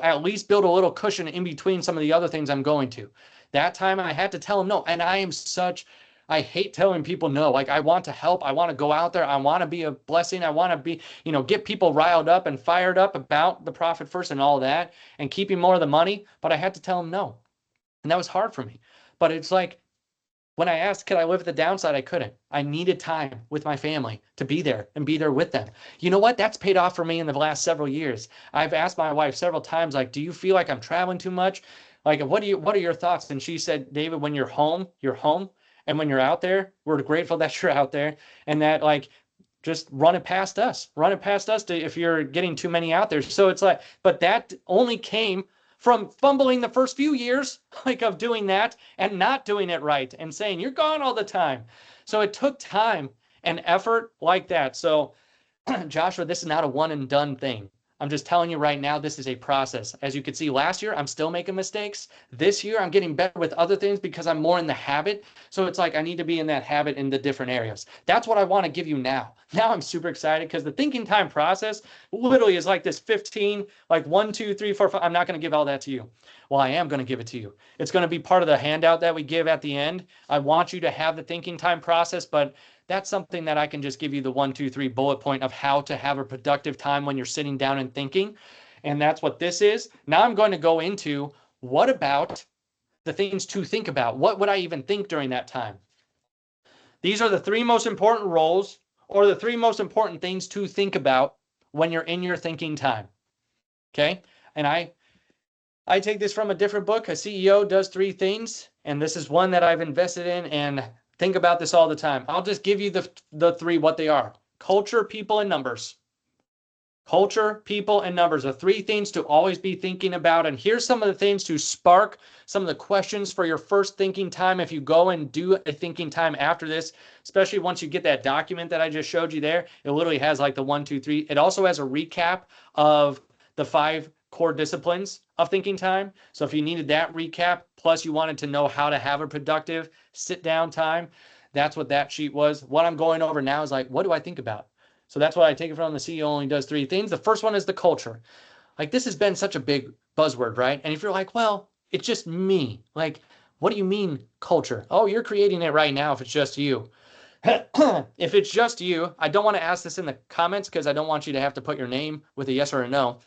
at least build a little cushion in between some of the other things I'm going to? That time I had to tell him no. And I hate telling people no. Like I want to help. I want to go out there. I want to be a blessing. I want to be, get people riled up and fired up about the profit first and all that and keeping more of the money. But I had to tell them no. And that was hard for me. But it's like, when I asked, could I live with the downside? I couldn't. I needed time with my family to be there and be there with them. You know what? That's paid off for me in the last several years. I've asked my wife several times, like, do you feel like I'm traveling too much? Like, what are your thoughts? And she said, David, when you're home, you're home. And when you're out there, we're grateful that you're out there and that like, just run it past us if you're getting too many out there. So it's like, but that only came from fumbling the first few years like of doing that and not doing it right and saying you're gone all the time. So it took time and effort like that. So Joshua, this is not a one and done thing. I'm just telling you right now, this is a process. As you can see, last year, I'm still making mistakes. This year, I'm getting better with other things because I'm more in the habit. So it's like I need to be in that habit in the different areas. That's what I want to give you now. Now I'm super excited because the thinking time process literally is like this 15, like 1, 2, 3, 4, 5. I'm not going to give all that to you. Well, I am going to give it to you. It's going to be part of the handout that we give at the end. I want you to have the thinking time process, but that's something that I can just give you the 1, 2, 3 bullet point of how to have a productive time when you're sitting down and thinking. And that's what this is. Now I'm going to go into what about the things to think about? What would I even think during that time? These are the 3 most important roles or the 3 most important things to think about when you're in your thinking time. Okay. And I take this from a different book. A CEO does 3 things. And this is one that I've invested in and think about this all the time. I'll just give you the 3, what they are. Culture, people, and numbers. Culture, people, and numbers are 3 things to always be thinking about. And here's some of the things to spark some of the questions for your first thinking time. If you go and do a thinking time after this, especially once you get that document that I just showed you there, it literally has like the 1, 2, 3. It also has a recap of the 5 core disciplines of thinking time. So if you needed that recap, plus you wanted to know how to have a productive sit down time, that's what that sheet was. What I'm going over now is like, what do I think about? So that's what I take it from. The CEO only does 3 things. The first one is the culture. Like this has been such a big buzzword, right? And if you're like, well, it's just me. Like, what do you mean culture? Oh, you're creating it right now if it's just you. If it's just you, I don't want to ask this in the comments because I don't want you to have to put your name with a yes or a no.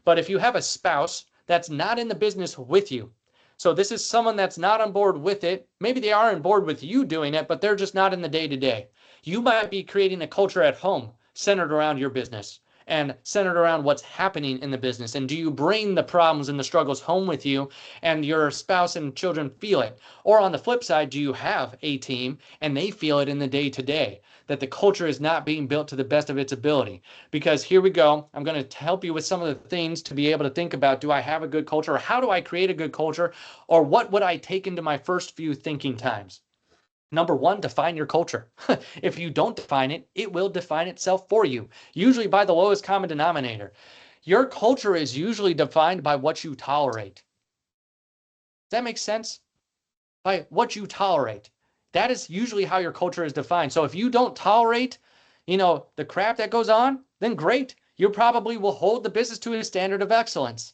But if you have a spouse that's not in the business with you, so this is someone that's not on board with it, maybe they are on board with you doing it, but they're just not in the day-to-day. You might be creating a culture at home centered around your business. and centered around what's happening in the business? And do you bring the problems and the struggles home with you and your spouse and children feel it? Or on the flip side, do you have a team and they feel it in the day to day, that the culture is not being built to the best of its ability? Because here we go. I'm going to help you with some of the things to be able to think about, do I have a good culture, or how do I create a good culture, or what would I take into my first few thinking times? Number one, define your culture. If you don't define it, it will define itself for you, usually by the lowest common denominator. Your culture is usually defined by what you tolerate. Does that make sense? By what you tolerate. That is usually how your culture is defined. So if you don't tolerate, the crap that goes on, then great. You probably will hold the business to a standard of excellence.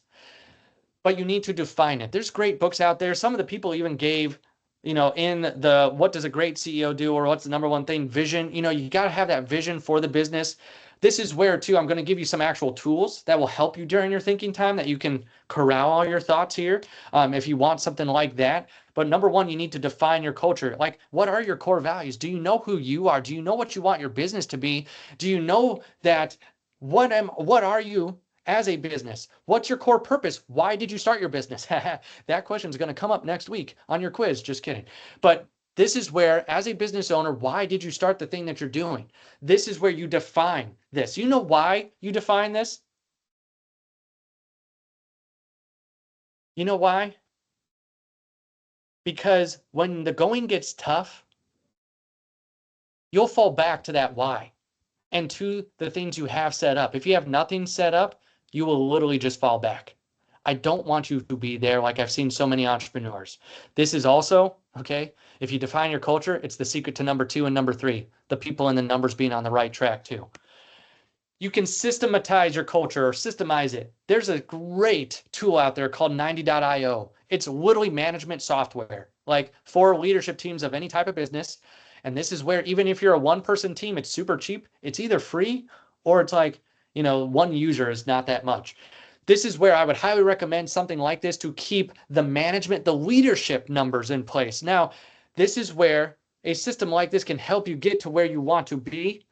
But you need to define it. There's great books out there. Some of the people even gave, in the what does a great CEO do, or what's the number one thing, vision. You got to have that vision for the business. This is where, too, I'm going to give you some actual tools that will help you during your thinking time, that you can corral all your thoughts here if you want something like that. But number one, you need to define your culture. Like, what are your core values? Do you know who you are? Do you know what you want your business to be? Do you know that what are you as a business? What's your core purpose? Why did you start your business? That question is going to come up next week on your quiz. Just kidding. But this is where, as a business owner, why did you start the thing that you're doing? This is where you define this. You know why you define this? You know why? Because when the going gets tough, you'll fall back to that why and to the things you have set up. If you have nothing set up, you will literally just fall back. I don't want you to be there like I've seen so many entrepreneurs. This is also, okay, if you define your culture, it's the secret to number 2 and number 3, the people and the numbers being on the right track too. You can systematize your culture or systemize it. There's a great tool out there called 90.io. It's literally management software, like for leadership teams of any type of business. And this is where, even if you're a one-person team, it's super cheap. It's either free or it's like, one user is not that much. This is where I would highly recommend something like this to keep the management, the leadership numbers in place. Now, this is where a system like this can help you get to where you want to be,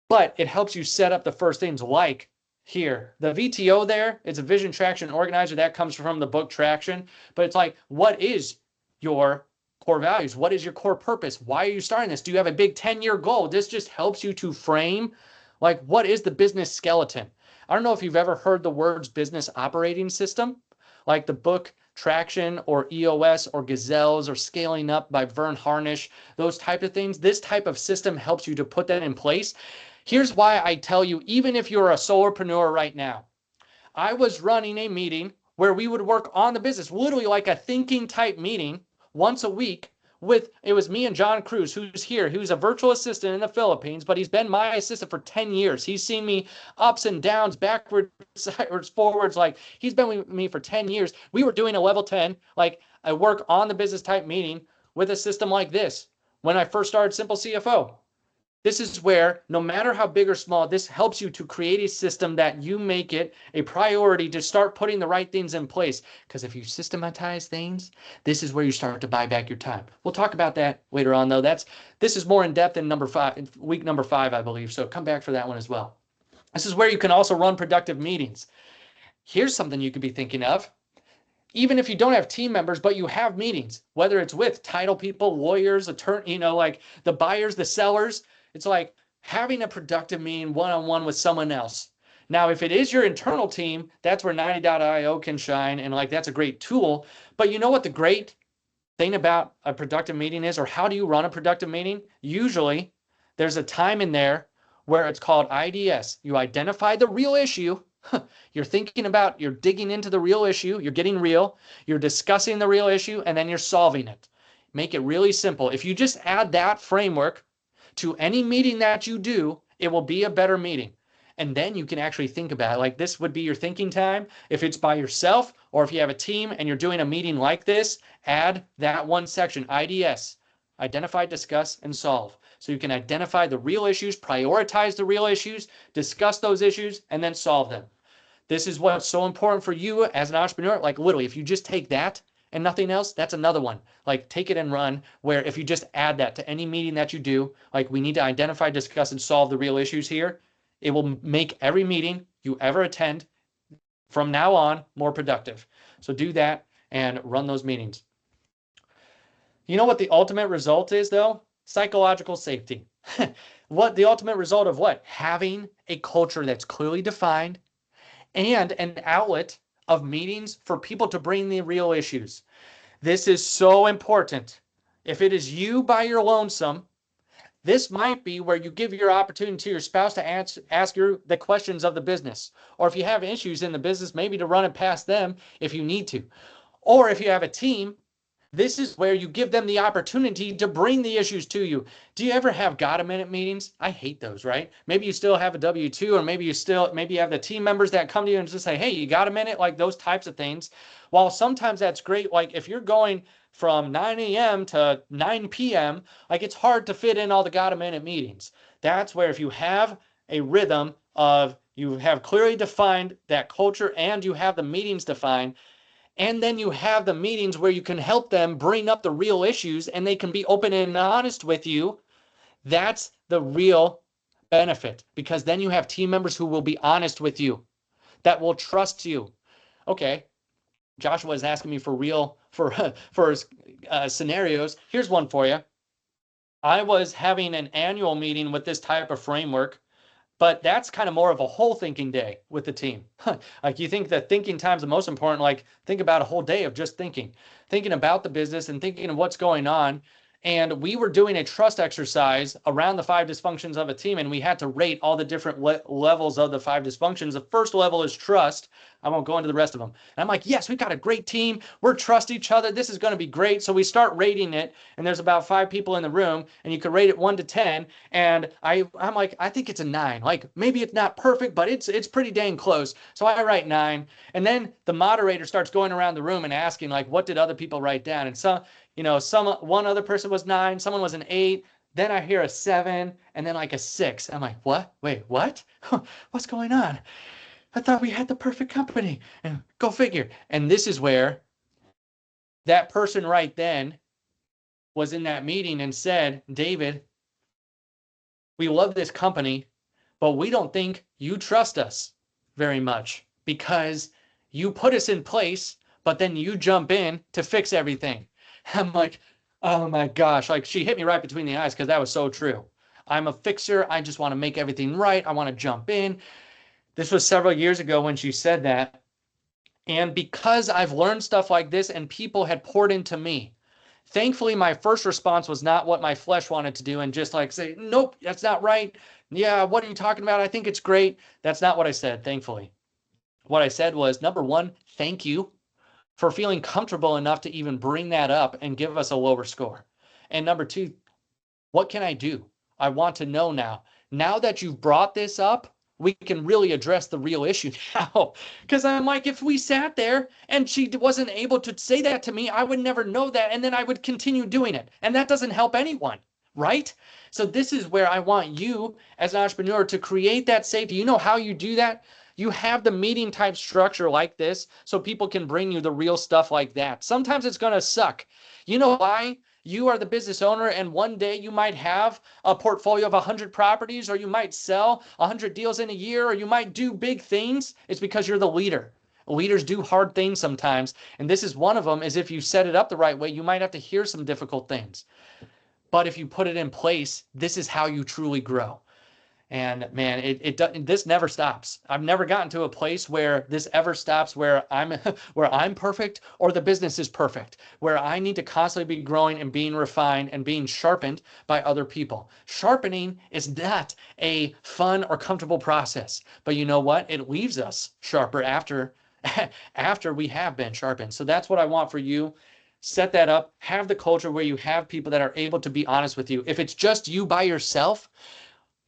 but it helps you set up the first things, like here. The VTO there, it's a vision, traction, organizer. That comes from the book Traction. But it's like, what is your core values? What is your core purpose? Why are you starting this? Do you have a big 10-year goal? This just helps you to frame, like, what is the business skeleton? I don't know if you've ever heard the words business operating system, like the book Traction or EOS or Gazelles or Scaling Up by Vern Harnish, those type of things. This type of system helps you to put that in place. Here's why I tell you, even if you're a solopreneur right now, I was running a meeting where we would work on the business, literally like a thinking type meeting once a week. It was me and John Cruz, who's here, who's a virtual assistant in the Philippines, but he's been my assistant for 10 years. He's seen me ups and downs, backwards, sideways, forwards. Like, he's been with me for 10 years. We were doing a level 10, like a work on the business type meeting with a system like this when I first started Simple CFO. This is where, no matter how big or small, this helps you to create a system that you make it a priority to start putting the right things in place. Because if you systematize things, this is where you start to buy back your time. We'll talk about that later on, though. This is more in depth in week number 5, I believe. So come back for that one as well. This is where you can also run productive meetings. Here's something you could be thinking of. Even if you don't have team members, but you have meetings, whether it's with title people, lawyers, attorney, like the buyers, the sellers. It's like having a productive meeting one-on-one with someone else. Now, if it is your internal team, that's where 90.io can shine, and like that's a great tool. But you know what the great thing about a productive meeting is, or how do you run a productive meeting? Usually, there's a time in there where it's called IDS. You identify the real issue. You're digging into the real issue. You're getting real. You're discussing the real issue, and then you're solving it. Make it really simple. If you just add that framework to any meeting that you do, it will be a better meeting. And then you can actually think about it. Like, this would be your thinking time. If it's by yourself, or if you have a team and you're doing a meeting like this, add that one section, IDS, identify, discuss, and solve. So you can identify the real issues, prioritize the real issues, discuss those issues, and then solve them. This is what's so important for you as an entrepreneur. Like, literally, if you just take that and nothing else, that's another one. Like, take it and run, where if you just add that to any meeting that you do, like, we need to identify, discuss, and solve the real issues here, It will make every meeting you ever attend from now on more productive. So do that and run those meetings. You know what the ultimate result is, though? Psychological safety. What the ultimate result of what? Having a culture that's clearly defined and an outlet of meetings for people to bring the real issues. This is so important. If it is you by your lonesome, this might be where you give your opportunity to your spouse to ask the questions of the business. Or if you have issues in the business, maybe to run it past them if you need to. Or if you have a team, this is where you give them the opportunity to bring the issues to you. Do you ever have got a minute meetings? I hate those, right? Maybe you still have a W-2, or maybe you have the team members that come to you and just say, hey, you got a minute? Like those types of things. While sometimes that's great, like if you're going from 9 a.m. to 9 p.m., like it's hard to fit in all the got a minute meetings. That's where if you have a rhythm of you have clearly defined that culture and you have the meetings defined, and then you have the meetings where you can help them bring up the real issues and they can be open and honest with you. That's the real benefit, because then you have team members who will be honest with you, that will trust you. Okay, Joshua is asking me for scenarios. Here's one for you. I was having an annual meeting with this type of framework, but that's kind of more of a whole thinking day with the team. Like you think that thinking time is the most important, like think about a whole day of just thinking about the business and thinking of what's going on. And we were doing a trust exercise around the 5 dysfunctions of a team, and we had to rate all the different levels of the 5 dysfunctions. The first level is trust. I won't go into the rest of them. And I'm like, yes, we've got a great team. We're trust each other. This is going to be great. So we start rating it, and there's about 5 people in the room, and you can rate it 1 to 10. And I'm like, I think it's a 9. Like maybe it's not perfect, but it's pretty dang close. So I write 9. And then the moderator starts going around the room and asking, like, what did other people write down? And one other person was 9, someone was an 8. Then I hear a 7 and then like a 6. I'm like, what? Wait, what? What's going on? I thought we had the perfect company. And go figure. And this is where that person right then was in that meeting and said, David, we love this company, but we don't think you trust us very much because you put us in place, but then you jump in to fix everything. I'm like, oh my gosh, like she hit me right between the eyes because that was so true. I'm a fixer. I just want to make everything right. I want to jump in. This was several years ago when she said that. And because I've learned stuff like this and people had poured into me, thankfully, my first response was not what my flesh wanted to do and just like say, nope, that's not right. Yeah, what are you talking about? I think it's great. That's not what I said, thankfully. What I said was, number one, thank you for feeling comfortable enough to even bring that up and give us a lower score. And number two, what can I do? I want to know now. Now that you've brought this up, we can really address the real issue now. Because I'm like, if we sat there and she wasn't able to say that to me, I would never know that. And then I would continue doing it. And that doesn't help anyone, right? So this is where I want you as an entrepreneur to create that safety. You know how you do that? You have the meeting type structure like this so people can bring you the real stuff like that. Sometimes it's going to suck. You know why? You are the business owner, and one day you might have a portfolio of 100 properties, or you might sell 100 deals in a year, or you might do big things. It's because you're the leader. Leaders do hard things sometimes, and this is one of them. Is if you set it up the right way, you might have to hear some difficult things. But if you put it in place, this is how you truly grow. And man, this never stops. I've never gotten to a place where this ever stops, where I'm perfect or the business is perfect, where I need to constantly be growing and being refined and being sharpened by other people. Sharpening is not a fun or comfortable process, but you know what? It leaves us sharper after we have been sharpened. So that's what I want for you. Set that up. Have the culture where you have people that are able to be honest with you. If it's just you by yourself,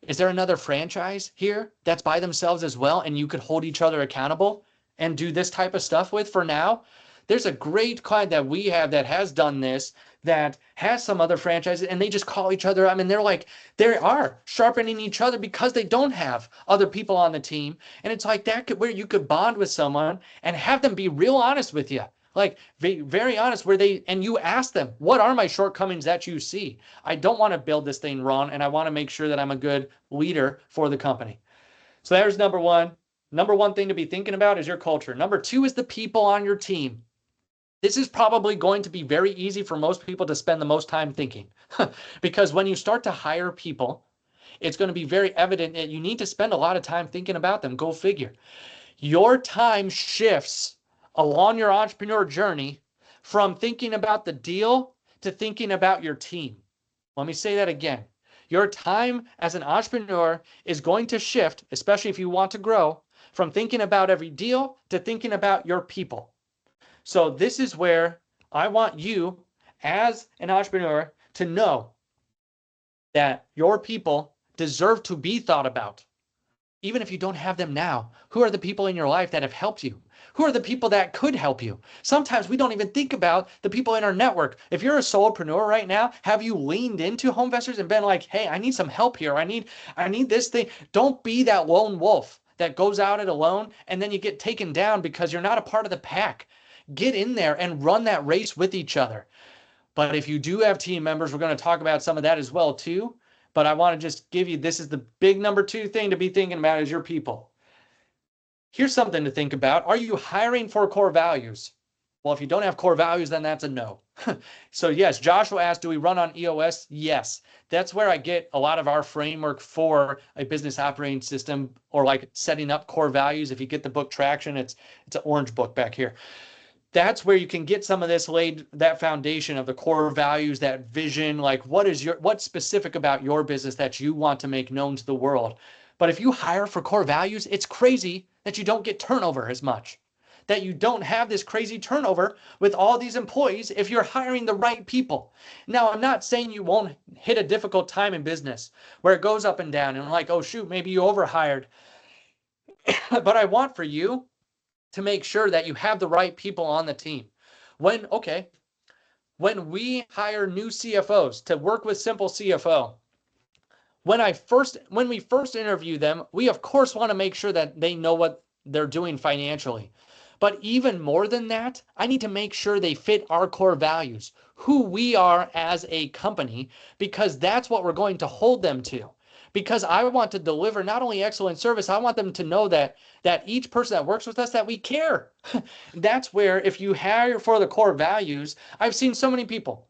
is there another franchise here that's by themselves as well, and you could hold each other accountable and do this type of stuff with for now? There's a great client that we have that has done this, that has some other franchises, and they just call each other. I mean, they are sharpening each other because they don't have other people on the team. And it's like that where you could bond with someone and have them be real honest with you. Like very honest, and you ask them, what are my shortcomings that you see? I don't want to build this thing wrong, and I want to make sure that I'm a good leader for the company. So there's number one. Number one thing to be thinking about is your culture. Number two is the people on your team. This is probably going to be very easy for most people to spend the most time thinking because when you start to hire people, it's going to be very evident that you need to spend a lot of time thinking about them. Go figure. Your time shifts along your entrepreneur journey from thinking about the deal to thinking about your team. Let me say that again. Your time as an entrepreneur is going to shift, especially if you want to grow, from thinking about every deal to thinking about your people. So this is where I want you as an entrepreneur to know that your people deserve to be thought about. Even if you don't have them now, who are the people in your life that have helped you? Who are the people that could help you? Sometimes we don't even think about the people in our network. If you're a solopreneur right now, have you leaned into home investors and been like, hey, I need some help here. I need this thing. Don't be that lone wolf that goes out it alone and then you get taken down because you're not a part of the pack. Get in there and run that race with each other. But if you do have team members, we're going to talk about some of that as well too. But I want to just give you, this is the big number two thing to be thinking about is your people. Here's something to think about. Are you hiring for core values? Well, if you don't have core values, then that's a no. So yes, Joshua asked, do we run on EOS? Yes. That's where I get a lot of our framework for a business operating system or like setting up core values. If you get the book Traction, it's an orange book back here. That's where you can get some of this laid, that foundation of the core values, that vision, like what's specific about your business that you want to make known to the world. But if you hire for core values, it's crazy that you don't get turnover as much, that you don't have this crazy turnover with all these employees if you're hiring the right people. Now, I'm not saying you won't hit a difficult time in business where it goes up and down and like, oh shoot, maybe you overhired. But I want for you to make sure that you have the right people on the team. When we hire new CFOs to work with Simple CFO, when we first interview them, we of course want to make sure that they know what they're doing financially. But even more than that, I need to make sure they fit our core values, who we are as a company, because that's what we're going to hold them to. Because I want to deliver not only excellent service, I want them to know that each person that works with us, that we care. That's where if you hire for the core values, I've seen so many people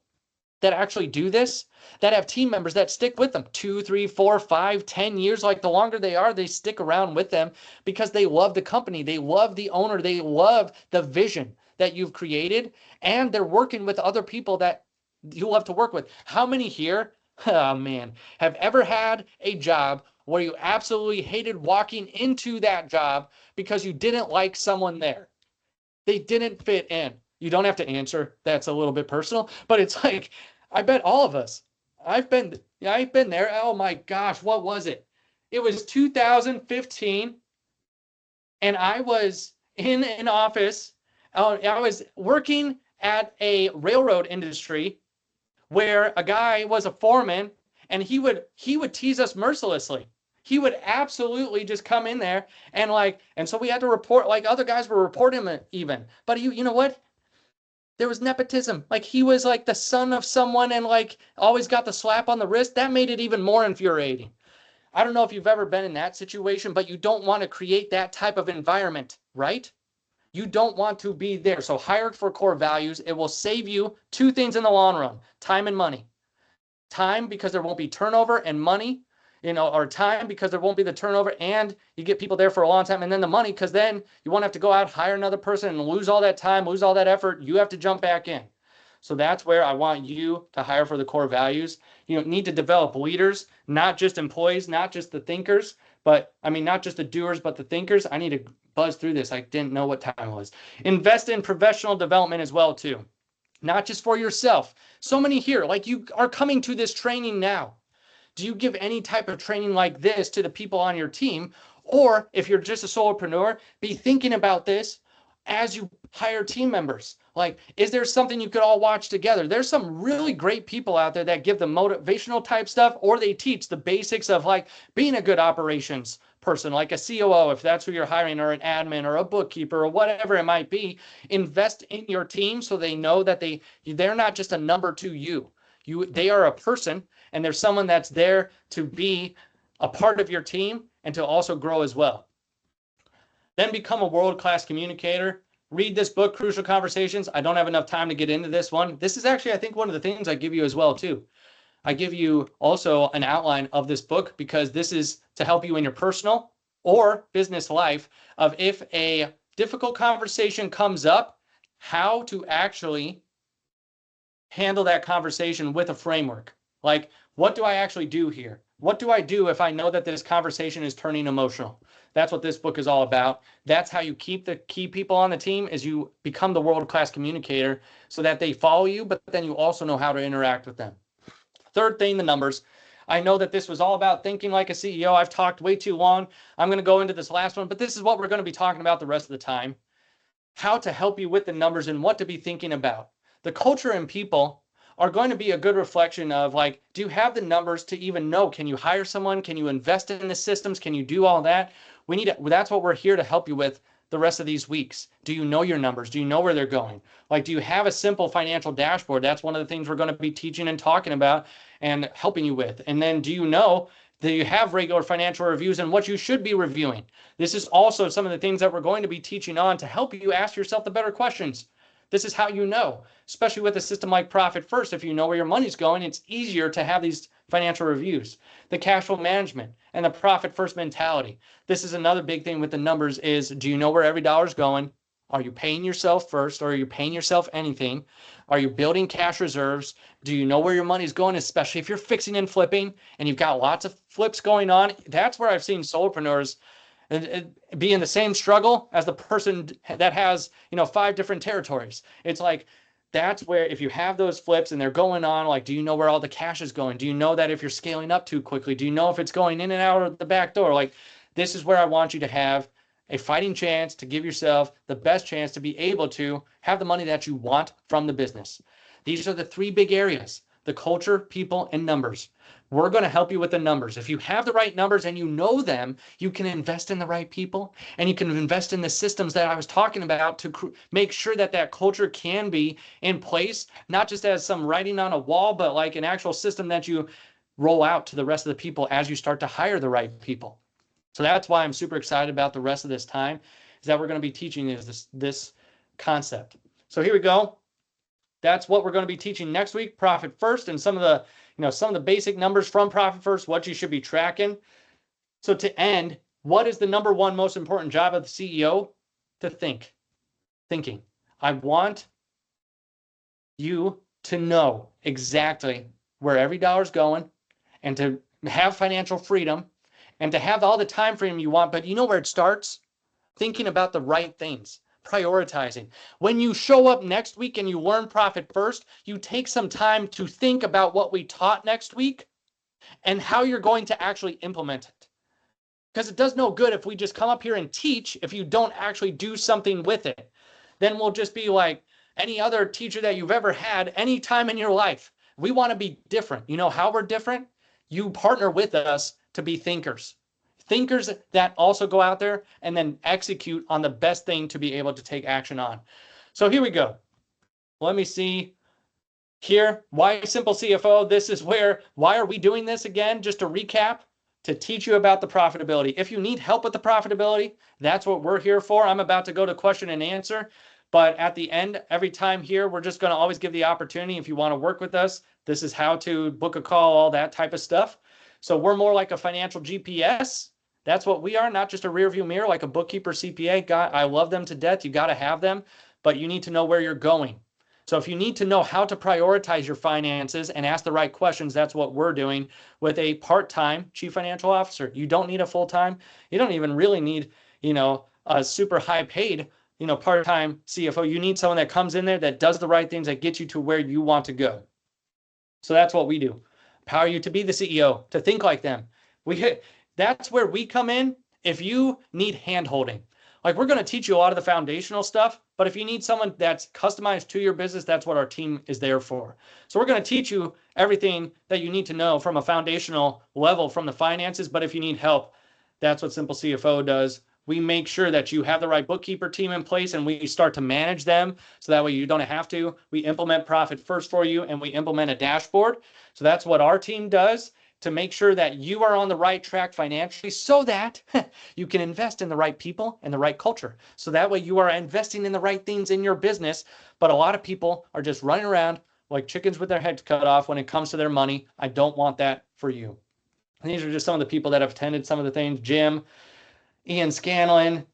that actually do this, that have team members that stick with them 2, 3, 4, 5, 10 years. Like the longer they are, they stick around with them because they love the company. They love the owner. They love the vision that you've created. And they're working with other people that you love to work with. How many here, oh man, have ever had a job where you absolutely hated walking into that job because you didn't like someone there? They didn't fit in. You don't have to answer. That's a little bit personal, but it's like, I bet all of us, I've been there. Oh my gosh, what was it? It was 2015 and I was in an office. I was working at a railroad industry where a guy was a foreman and he would tease us mercilessly. He would absolutely just come in there and so we had to report, like other guys were reporting him even. But you know what? There was nepotism. Like he was like the son of someone and like always got the slap on the wrist. That made it even more infuriating. I don't know if you've ever been in that situation, but you don't want to create that type of environment, right? You don't want to be there. So hire for core values. It will save you two things in the long run: time and money. Time because there won't be turnover, and money, or time because there won't be the turnover and you get people there for a long time, and then the money because then you won't have to go out, hire another person and lose all that time, lose all that effort. You have to jump back in. So that's where I want you to hire for the core values. You need to develop leaders, not just employees, not just the thinkers, not just the doers, but the thinkers. I need to buzz through this. I didn't know what time it was. Invest in professional development as well too. Not just for yourself. So many here, like you are coming to this training now. Do you give any type of training like this to the people on your team? Or if you're just a solopreneur, be thinking about this as you hire team members. Like, is there something you could all watch together? There's some really great people out there that give the motivational type stuff, or they teach the basics of like being a good operations person, like a COO, if that's who you're hiring, or an admin or a bookkeeper or whatever it might be. Invest in your team so they know that they're not just a number to you. They are a person, and there's someone that's there to be a part of your team, and to also grow as well. Then become a world-class communicator. Read this book, Crucial Conversations. I don't have enough time to get into this one. This is actually, I think, one of the things I give you as well, too. I give you also an outline of this book because this is to help you in your personal or business life of if a difficult conversation comes up, how to actually handle that conversation with a framework. Like, what do I actually do here? What do I do if I know that this conversation is turning emotional? That's what this book is all about. That's how you keep the key people on the team, is you become the world-class communicator so that they follow you, but then you also know how to interact with them. Third thing, the numbers. I know that this was all about thinking like a CEO. I've talked way too long. I'm going to go into this last one, but this is what we're going to be talking about the rest of the time. How to help you with the numbers and what to be thinking about. The culture and people are going to be a good reflection of, like, do you have the numbers to even know? Can you hire someone? Can you invest in the systems? Can you do all that? That's what we're here to help you with the rest of these weeks. Do you know your numbers? Do you know where they're going? Like, do you have a simple financial dashboard? That's one of the things we're going to be teaching and talking about and helping you with. And then do you know that you have regular financial reviews and what you should be reviewing? This is also some of the things that we're going to be teaching on to help you ask yourself the better questions. This is how you know, especially with a system like Profit First. If you know where your money's going, it's easier to have these financial reviews. The cash flow management and the Profit First mentality. This is another big thing with the numbers is, do you know where every dollar's going? Are you paying yourself first, or are you paying yourself anything? Are you building cash reserves? Do you know where your money's going, especially if you're fixing and flipping and you've got lots of flips going on? That's where I've seen solopreneurs be in the same struggle as the person that has, 5 different territories. It's like, that's where, if you have those flips and they're going on, like, do you know where all the cash is going? Do you know that if you're scaling up too quickly? Do you know if it's going in and out of the back door? Like, this is where I want you to have a fighting chance to give yourself the best chance to be able to have the money that you want from the business. These are the 3 big areas: the culture, people, and numbers. We're going to help you with the numbers. If you have the right numbers and you know them, you can invest in the right people, and you can invest in the systems that I was talking about to make sure that that culture can be in place, not just as some writing on a wall, but like an actual system that you roll out to the rest of the people as you start to hire the right people. So that's why I'm super excited about the rest of this time, is that we're going to be teaching this concept. So here we go. That's what we're going to be teaching next week, Profit First, and some of the basic numbers from Profit First, what you should be tracking. So to end, what is the number one most important job of the CEO? To think. Thinking. I want you to know exactly where every dollar's going, and to have financial freedom, and to have all the time freedom you want. But you know where it starts? Thinking about the right things. Prioritizing. When you show up next week and you learn Profit First, you take some time to think about what we taught next week and how you're going to actually implement it. Because it does no good if we just come up here and teach if you don't actually do something with it. Then we'll just be like any other teacher that you've ever had any time in your life. We want to be different. You know how we're different? You partner with us to be thinkers. Thinkers that also go out there and then execute on the best thing to be able to take action on. So here we go. Let me see here. Why Simple CFO? This is why are we doing this again? Just to recap, to teach you about the profitability. If you need help with the profitability, that's what we're here for. I'm about to go to question and answer. But at the end, every time here, we're just going to always give the opportunity. If you want to work with us, this is how to book a call, all that type of stuff. So we're more like a financial GPS. That's what we are, not just a rear view mirror like a bookkeeper, CPA. I love them to death. You got to have them, but you need to know where you're going. So if you need to know how to prioritize your finances and ask the right questions, that's what we're doing with a part-time chief financial officer. You don't need a full-time. You don't even really need, a super high paid, part-time CFO. You need someone that comes in there that does the right things, that gets you to where you want to go. So that's what we do. Empower you to be the CEO, to think like them. That's where we come in. If you need hand-holding, like, we're going to teach you a lot of the foundational stuff, but if you need someone that's customized to your business, that's what our team is there for. So we're going to teach you everything that you need to know from a foundational level from the finances, but if you need help, that's what Simple CFO does. We make sure that you have the right bookkeeper team in place, and we start to manage them so that way you don't have to. We implement Profit First for you, and we implement a dashboard. So that's what our team does. to make sure that you are on the right track financially so that you can invest in the right people and the right culture. So that way you are investing in the right things in your business. But a lot of people are just running around like chickens with their heads cut off when it comes to their money. I don't want that for you. And these are just some of the people that have attended some of the things. Jim, Ian Scanlon,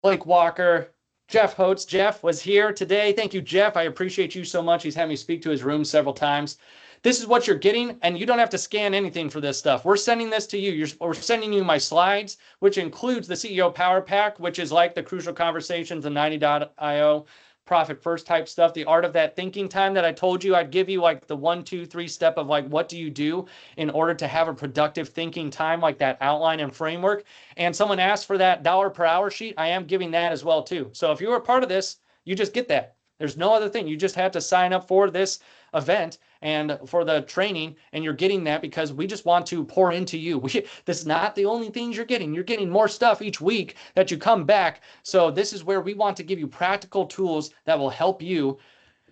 Blake Walker, Jeff Holtz. Jeff was here today. Thank you, Jeff. I appreciate you so much. He's had me speak to his room several times. This is what you're getting, and you don't have to scan anything for this stuff. We're sending this to you. We're sending you my slides, which includes the CEO Power Pack, which is like the Crucial Conversations and 90.io profit first type stuff, the art of that thinking time that I told you I'd give you, like the 1, 2, 3 step of like, what do you do in order to have a productive thinking time, like that outline and framework. And someone asked for that $1 per hour sheet. I am giving that as well too. So if you were a part of this, you just get that. There's no other thing. You just have to sign up for this event and for the training, and you're getting that because we just want to pour into you. This is not the only things you're getting. You're getting more stuff each week that you come back. So this is where we want to give you practical tools that will help you